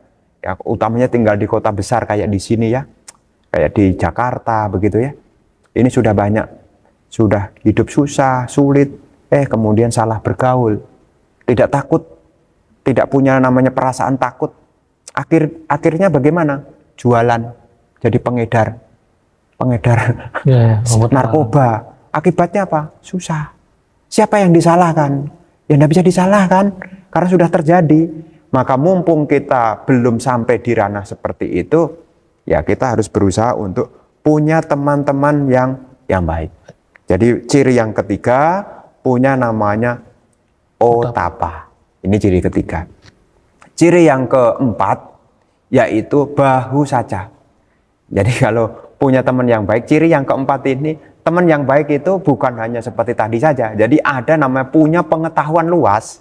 Speaker 1: ya utamanya tinggal di kota besar kayak di sini ya, kayak di Jakarta begitu ya. Ini sudah banyak, sudah hidup susah, sulit, kemudian salah bergaul, tidak takut, tidak punya namanya perasaan takut. Akhirnya bagaimana? Jualan, jadi pengedar narkoba. Akibatnya apa? Susah. Siapa yang disalahkan? Ya tidak bisa disalahkan karena sudah terjadi. Maka mumpung kita belum sampai di ranah seperti itu, ya kita harus berusaha untuk punya teman-teman yang baik. Jadi ciri yang ketiga punya namanya otapa. Ini ciri ketiga. Ciri yang keempat yaitu bahu saja. Jadi kalau punya teman yang baik, ciri yang keempat ini, teman yang baik itu bukan hanya seperti tadi saja. Jadi ada namanya punya pengetahuan luas.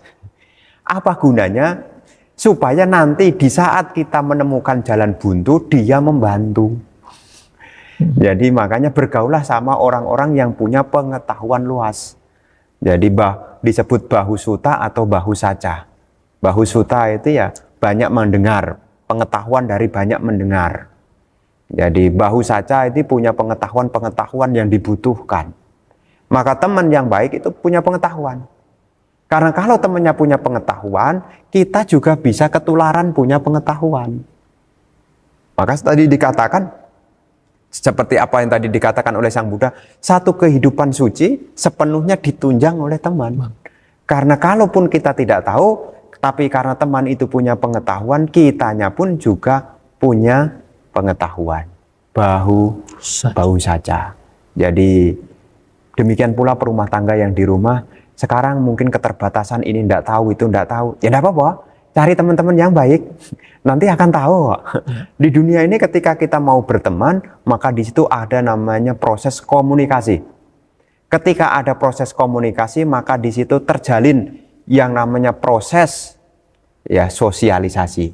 Speaker 1: Apa gunanya? Supaya nanti di saat kita menemukan jalan buntu, dia membantu. Jadi makanya bergaulah sama orang-orang yang punya pengetahuan luas. Jadi disebut bahu suta atau bahu saca. Bahu suta itu ya banyak mendengar, pengetahuan dari banyak mendengar. Jadi bahu saca itu punya pengetahuan-pengetahuan yang dibutuhkan. Maka teman yang baik itu punya pengetahuan. Karena kalau temannya punya pengetahuan, kita juga bisa ketularan punya pengetahuan. Maka tadi dikatakan, seperti apa yang tadi dikatakan oleh Sang Buddha, satu kehidupan suci sepenuhnya ditunjang oleh teman. Karena kalaupun kita tidak tahu, tapi karena teman itu punya pengetahuan, kitanya pun juga punya pengetahuan. Bahu saja. Jadi demikian pula perumah tangga yang di rumah. Sekarang mungkin keterbatasan ini tidak tahu, itu tidak tahu. Ya tidak apa-apa, cari teman-teman yang baik. Nanti akan tahu. Di dunia ini ketika kita mau berteman, maka di situ ada namanya proses komunikasi. Ketika ada proses komunikasi, maka di situ terjalin yang namanya proses ya sosialisasi.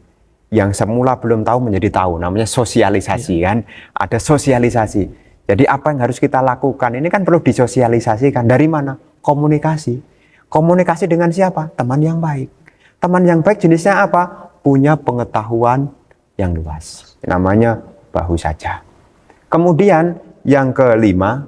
Speaker 1: Yang semula belum tahu menjadi tahu, namanya sosialisasi kan. Ada sosialisasi. Jadi apa yang harus kita lakukan? Ini kan perlu disosialisasikan. Dari mana? Komunikasi. Komunikasi dengan siapa? Teman yang baik. Teman yang baik jenisnya apa? Punya pengetahuan yang luas. Namanya bahu saja. Kemudian yang kelima,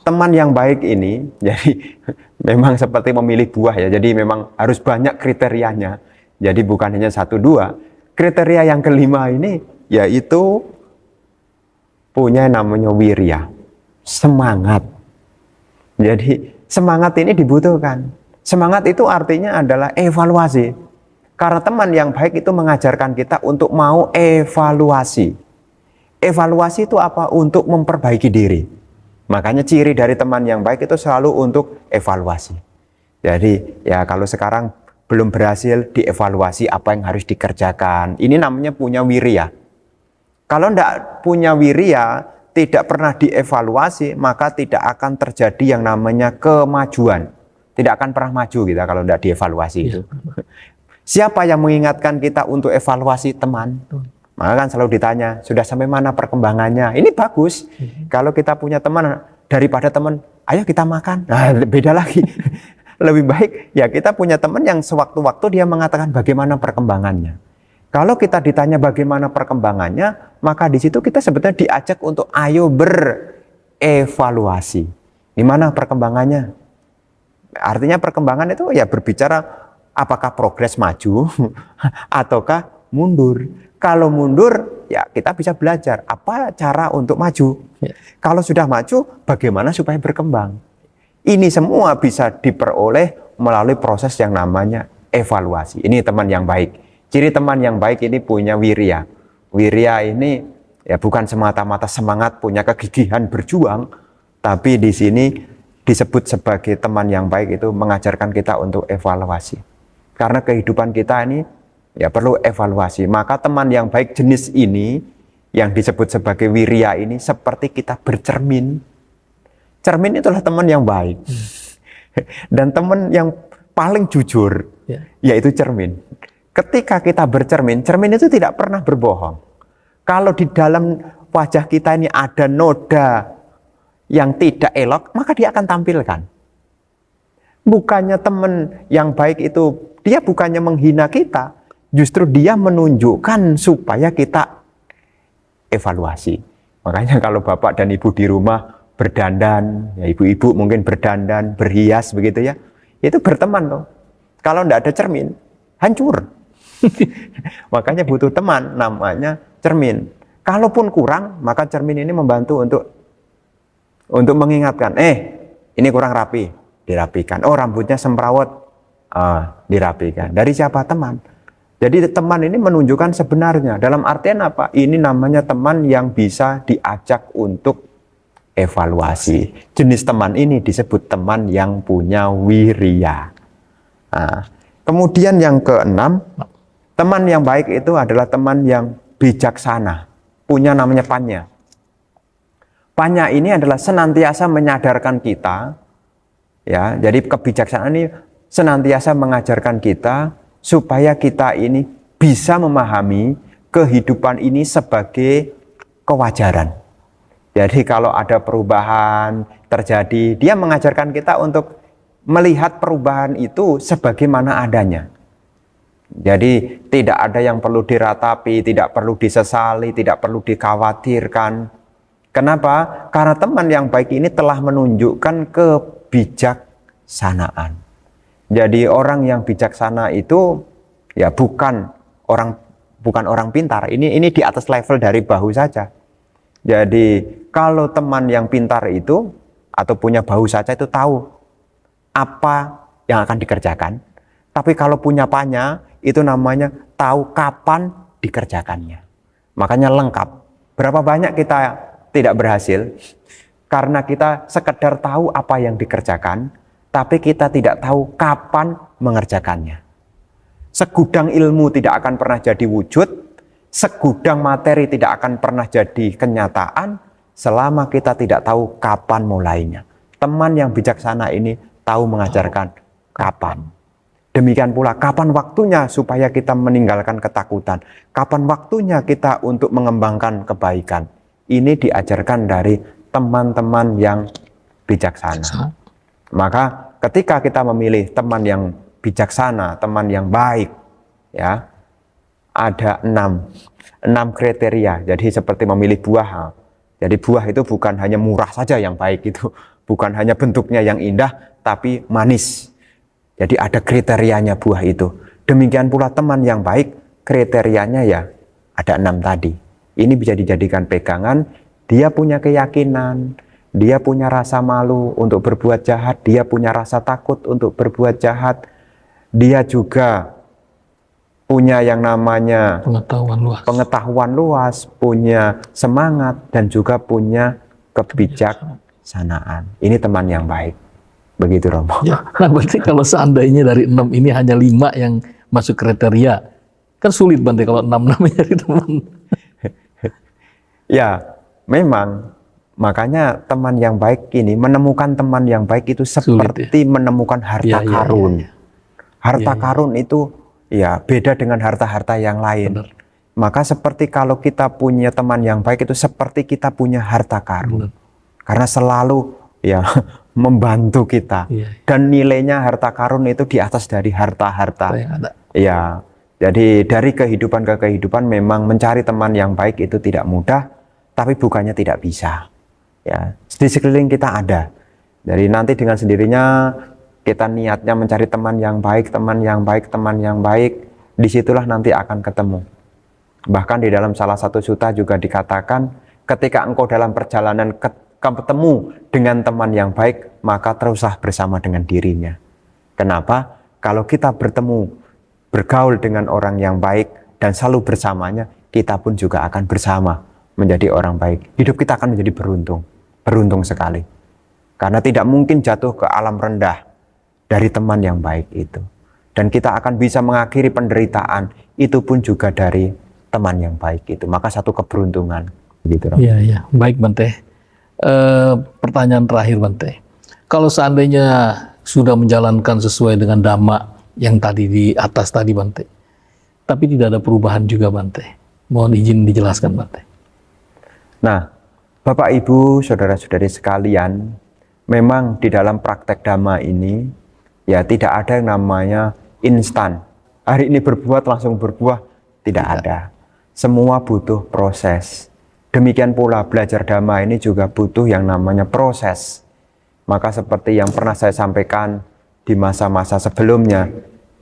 Speaker 1: teman yang baik ini, jadi memang seperti memilih buah ya, jadi memang harus banyak kriterianya. Jadi bukan hanya 1, 2. Kriteria yang kelima ini yaitu punya namanya wirya, semangat. Jadi semangat ini dibutuhkan. Semangat itu artinya adalah evaluasi. Karena teman yang baik itu mengajarkan kita untuk mau evaluasi. Evaluasi itu apa? Untuk memperbaiki diri. Makanya ciri dari teman yang baik itu selalu untuk evaluasi. Jadi ya kalau sekarang belum berhasil, dievaluasi apa yang harus dikerjakan. Ini namanya punya wirya. Kalau tidak punya wirya, tidak pernah dievaluasi, maka tidak akan terjadi yang namanya kemajuan. Tidak akan pernah maju kita kalau tidak dievaluasi itu. Siapa yang mengingatkan kita untuk evaluasi? Teman. Maka kan selalu ditanya, sudah sampai mana perkembangannya? Ini bagus. Kalau kita punya teman, daripada teman, ayo kita makan. Nah, beda lagi. Lebih baik ya kita punya teman yang sewaktu-waktu dia mengatakan bagaimana perkembangannya. Kalau kita ditanya bagaimana perkembangannya, maka di situ kita sebetulnya diajak untuk ayo berevaluasi. Gimana perkembangannya? Artinya perkembangan itu ya berbicara apakah progres maju ataukah mundur. Kalau mundur ya kita bisa belajar apa cara untuk maju. Kalau sudah maju bagaimana supaya berkembang. Ini semua bisa diperoleh melalui proses yang namanya evaluasi. Ini teman yang baik. Ciri teman yang baik ini punya wirya. Wirya ini ya bukan semata-mata semangat, punya kegigihan berjuang, tapi di sini disebut sebagai teman yang baik itu mengajarkan kita untuk evaluasi. Karena kehidupan kita ini ya perlu evaluasi. Maka teman yang baik jenis ini yang disebut sebagai wirya ini seperti kita bercermin. Cermin itulah teman yang baik. Dan teman yang paling jujur yaitu cermin. Ketika kita bercermin, cermin itu tidak pernah berbohong. Kalau di dalam wajah kita ini ada noda yang tidak elok, maka dia akan tampilkan. Bukannya teman yang baik itu, dia bukannya menghina kita, justru dia menunjukkan supaya kita evaluasi. Makanya kalau bapak dan ibu di rumah berdandan, ya ibu-ibu mungkin berdandan, berhias begitu ya, itu berteman loh. Kalau tidak ada cermin, hancur. Makanya butuh teman, namanya cermin. Kalaupun kurang, maka cermin ini membantu untuk mengingatkan, ini kurang rapi, dirapikan. Oh, rambutnya semrawut, dirapikan. Dari siapa? Teman. Jadi teman ini menunjukkan sebenarnya. Dalam artian apa? Ini namanya teman yang bisa diajak untuk evaluasi. Jenis teman ini disebut teman yang punya wirya. Nah, kemudian yang keenam, teman yang baik itu adalah teman yang bijaksana, punya namanya panya. Panya ini adalah senantiasa menyadarkan kita, ya. Jadi kebijaksanaan ini senantiasa mengajarkan kita supaya kita ini bisa memahami kehidupan ini sebagai kewajaran. Jadi kalau ada perubahan terjadi, dia mengajarkan kita untuk melihat perubahan itu sebagaimana adanya. Jadi tidak ada yang perlu diratapi, tidak perlu disesali, tidak perlu dikhawatirkan. Kenapa? Karena teman yang baik ini telah menunjukkan kebijaksanaan. Jadi orang yang bijaksana itu ya bukan orang pintar. Ini di atas level dari bahu saja. Jadi kalau teman yang pintar itu atau punya bahu saja itu tahu apa yang akan dikerjakan. Tapi kalau punya panya itu namanya tahu kapan dikerjakannya. Makanya lengkap. Berapa banyak kita tidak berhasil karena kita sekedar tahu apa yang dikerjakan, tapi kita tidak tahu kapan mengerjakannya. Segudang ilmu tidak akan pernah jadi wujud, segudang materi tidak akan pernah jadi kenyataan selama kita tidak tahu kapan mulainya. Teman yang bijaksana ini tahu mengajarkan kapan. Demikian pula kapan waktunya supaya kita meninggalkan ketakutan. Kapan waktunya kita untuk mengembangkan kebaikan. Ini diajarkan dari teman-teman yang bijaksana. Maka ketika kita memilih teman yang bijaksana, teman yang baik, ya, ada enam kriteria. Jadi seperti memilih buah. Jadi buah itu bukan hanya murah saja yang baik itu, bukan hanya bentuknya yang indah, tapi manis. Jadi ada kriterianya buah itu. Demikian pula teman yang baik, kriterianya ya ada 6 tadi. Ini bisa dijadikan pegangan. Dia punya keyakinan, dia punya rasa malu untuk berbuat jahat, dia punya rasa takut untuk berbuat jahat, dia juga punya yang namanya pengetahuan luas, punya semangat, dan juga punya kebijaksanaan. Ini teman yang baik. Begitu, Romo.
Speaker 2: Ya, nah berarti kalau seandainya dari 6 ini hanya 5 yang masuk kriteria, kan sulit Bante kalau 6 namanya dari teman.
Speaker 1: Ya, memang. Makanya teman yang baik ini, menemukan teman yang baik itu seperti menemukan harta karun. Harta karun itu ya beda dengan harta-harta yang lain.
Speaker 2: Benar.
Speaker 1: Maka seperti kalau kita punya teman yang baik itu seperti kita punya harta karun. Karena selalu ya membantu kita. Dan nilainya harta karun itu di atas dari harta-harta. Ya, jadi dari kehidupan ke kehidupan memang mencari teman yang baik itu tidak mudah, tapi bukannya tidak bisa. Ya, di sekeliling kita ada. Jadi nanti dengan sendirinya kita niatnya mencari teman yang baik, teman yang baik, teman yang baik, disitulah nanti akan ketemu. Bahkan di dalam salah satu sutta juga dikatakan, ketika engkau dalam perjalanan ketemu dengan teman yang baik, maka teruslah bersama dengan dirinya. Kenapa? Kalau kita bergaul dengan orang yang baik dan selalu bersamanya, kita pun juga akan bersama menjadi orang baik. Hidup kita akan menjadi beruntung sekali. Karena tidak mungkin jatuh ke alam rendah dari teman yang baik itu. Dan kita akan bisa mengakhiri penderitaan, itu pun juga dari teman yang baik itu. Maka satu keberuntungan. Gitu,
Speaker 2: iya. Baik Bante. Pertanyaan terakhir Bante. Kalau seandainya sudah menjalankan sesuai dengan dhamma yang tadi di atas tadi Bante, tapi tidak ada perubahan juga Bante, mohon izin dijelaskan Bante.
Speaker 1: Nah, Bapak Ibu, saudara-saudari sekalian, memang di dalam praktek dhamma ini ya tidak ada yang namanya instan. Hari ini berbuat langsung berbuah, tidak ada. Semua butuh proses. Demikian pula belajar dhamma ini juga butuh yang namanya proses. Maka seperti yang pernah saya sampaikan di masa-masa sebelumnya,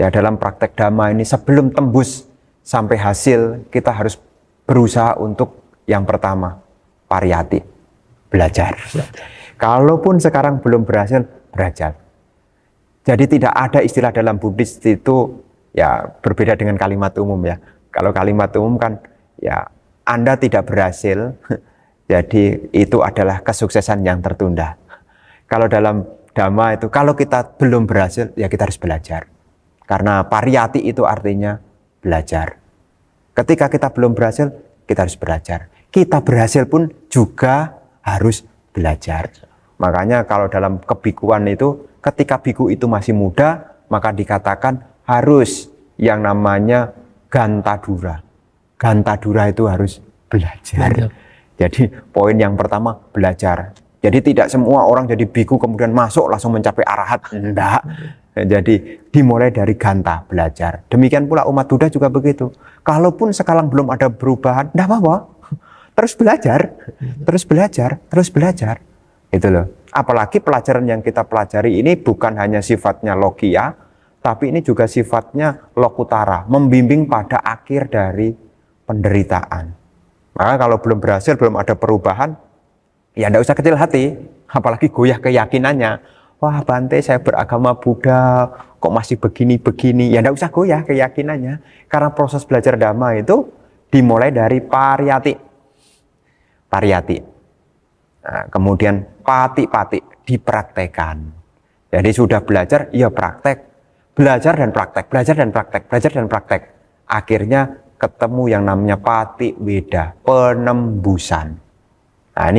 Speaker 1: ya dalam praktek dhamma ini sebelum tembus sampai hasil, kita harus berusaha untuk yang pertama, pariyati, belajar. Kalaupun sekarang belum berhasil, belajar. Jadi tidak ada istilah dalam Buddhis itu ya berbeda dengan kalimat umum ya. Kalau kalimat umum kan ya Anda tidak berhasil, jadi itu adalah kesuksesan yang tertunda. Kalau dalam dhamma itu kalau kita belum berhasil ya kita harus belajar. Karena pariyati itu artinya belajar. Ketika kita belum berhasil, kita harus belajar. Kita berhasil pun juga harus belajar. Makanya kalau dalam kebikuan itu, ketika biku itu masih muda, maka dikatakan harus yang namanya gantadura. Gantadura itu harus belajar. Jadi poin yang pertama, belajar. Jadi tidak semua orang jadi biku kemudian masuk langsung mencapai arahat. Enggak. Jadi dimulai dari ganta, belajar. Demikian pula umat Buddha juga begitu. Kalaupun sekarang belum ada perubahan, enggak apa-apa. Terus belajar, terus belajar, terus belajar. Itu loh. Apalagi pelajaran yang kita pelajari ini bukan hanya sifatnya logia, tapi ini juga sifatnya lokutara, membimbing pada akhir dari penderitaan. Maka kalau belum berhasil, belum ada perubahan, ya enggak usah kecil hati, apalagi goyah keyakinannya. Wah Bante, saya beragama Buddha, kok masih begini-begini. Ya enggak usah goyah keyakinannya, karena proses belajar dhamma itu dimulai dari pariyati. Pariyati. Nah, kemudian pati-pati, dipraktekan. Jadi sudah belajar, ya praktek. Belajar dan praktek, belajar dan praktek, belajar dan praktek. Akhirnya ketemu yang namanya pati weda, penembusan. Nah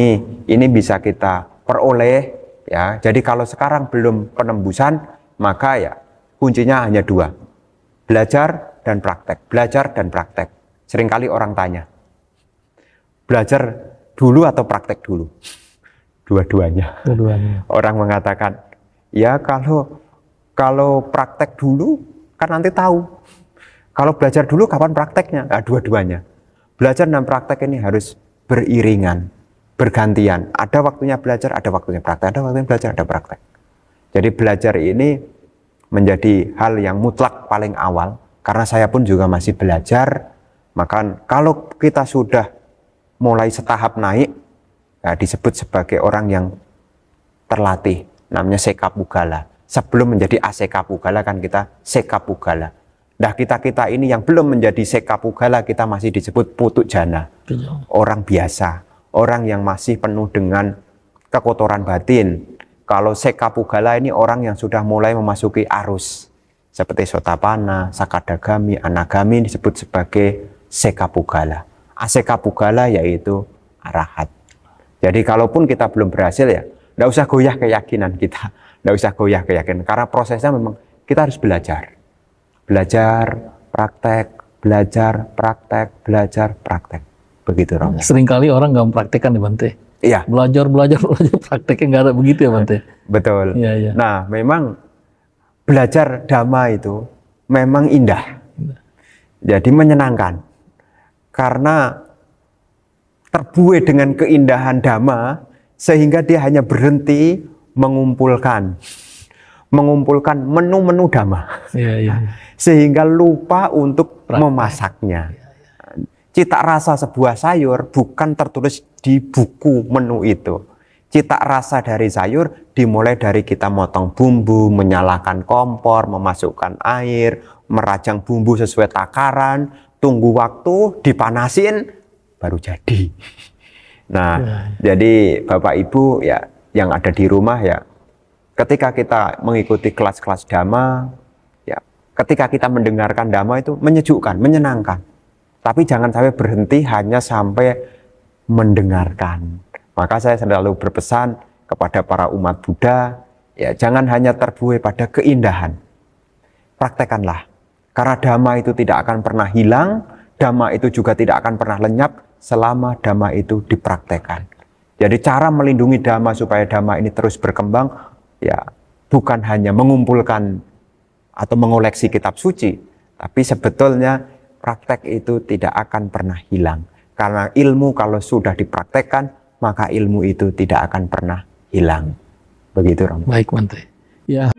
Speaker 1: ini bisa kita peroleh ya. Jadi kalau sekarang belum penembusan, maka ya kuncinya hanya 2. Belajar dan praktek, belajar dan praktek. Seringkali orang tanya, belajar dulu atau praktek dulu? Dua-duanya.
Speaker 2: Dua-duanya.
Speaker 1: Orang mengatakan, ya kalau Kalau praktek dulu, kan nanti tahu. Kalau belajar dulu, kapan prakteknya? Nah, dua-duanya. Belajar dan praktek ini harus beriringan, bergantian. Ada waktunya belajar, ada waktunya praktek. Ada waktunya belajar, ada praktek. Jadi belajar ini menjadi hal yang mutlak paling awal. Karena saya pun juga masih belajar. Maka kalau kita sudah mulai setahap naik, ya disebut sebagai orang yang terlatih. Namanya Sekapugala. Sebelum menjadi Asekapugala kan kita Sekapugala. Nah kita ini yang belum menjadi Sekapugala, kita masih disebut Putu Jana. Orang biasa, orang yang masih penuh dengan kekotoran batin. Kalau Sekapugala ini orang yang sudah mulai memasuki arus. Seperti Sotapana, Sakadagami, Anagami disebut sebagai Sekapugala. Asekapugala yaitu arahat. Jadi kalaupun kita belum berhasil ya, tidak usah goyah keyakinan kita. Tidak usah goyah keyakinan. Karena prosesnya memang kita harus belajar. Belajar, praktek, belajar, praktek, belajar, praktek. Begitu, Romo.
Speaker 2: Seringkali orang nggak mempraktekkan ya Bante.
Speaker 1: Iya.
Speaker 2: Belajar, prakteknya nggak ada begitu ya Bante.
Speaker 1: Betul.
Speaker 2: Iya, iya.
Speaker 1: Nah, memang belajar Dhamma itu memang indah. Jadi menyenangkan. Karena terbuai dengan keindahan Dhamma, sehingga dia hanya berhenti mengumpulkan menu-menu Dhamma.
Speaker 2: Iya, iya.
Speaker 1: Sehingga lupa untuk
Speaker 2: Praktek.
Speaker 1: memasaknya. Cita rasa sebuah sayur bukan tertulis di buku menu itu. Cita rasa dari sayur dimulai dari kita motong bumbu, menyalakan kompor, memasukkan air, merajang bumbu sesuai takaran, tunggu waktu, dipanasin, baru jadi. Nah, jadi Bapak Ibu ya yang ada di rumah ya, ketika kita mengikuti kelas-kelas Dhamma, ya, ketika kita mendengarkan Dhamma itu menyejukkan, menyenangkan. Tapi jangan sampai berhenti hanya sampai mendengarkan. Maka saya selalu berpesan kepada para umat Buddha, ya jangan hanya terbuai pada keindahan. Praktekanlah. Karena Dhamma itu tidak akan pernah hilang, Dhamma itu juga tidak akan pernah lenyap selama Dhamma itu dipraktekkan. Jadi cara melindungi Dhamma supaya Dhamma ini terus berkembang, ya bukan hanya mengumpulkan atau mengoleksi kitab suci, tapi sebetulnya praktek itu tidak akan pernah hilang. Karena ilmu kalau sudah dipraktekkan, maka ilmu itu tidak akan pernah hilang. Begitu, Romo.
Speaker 2: Baik Bante. Ya.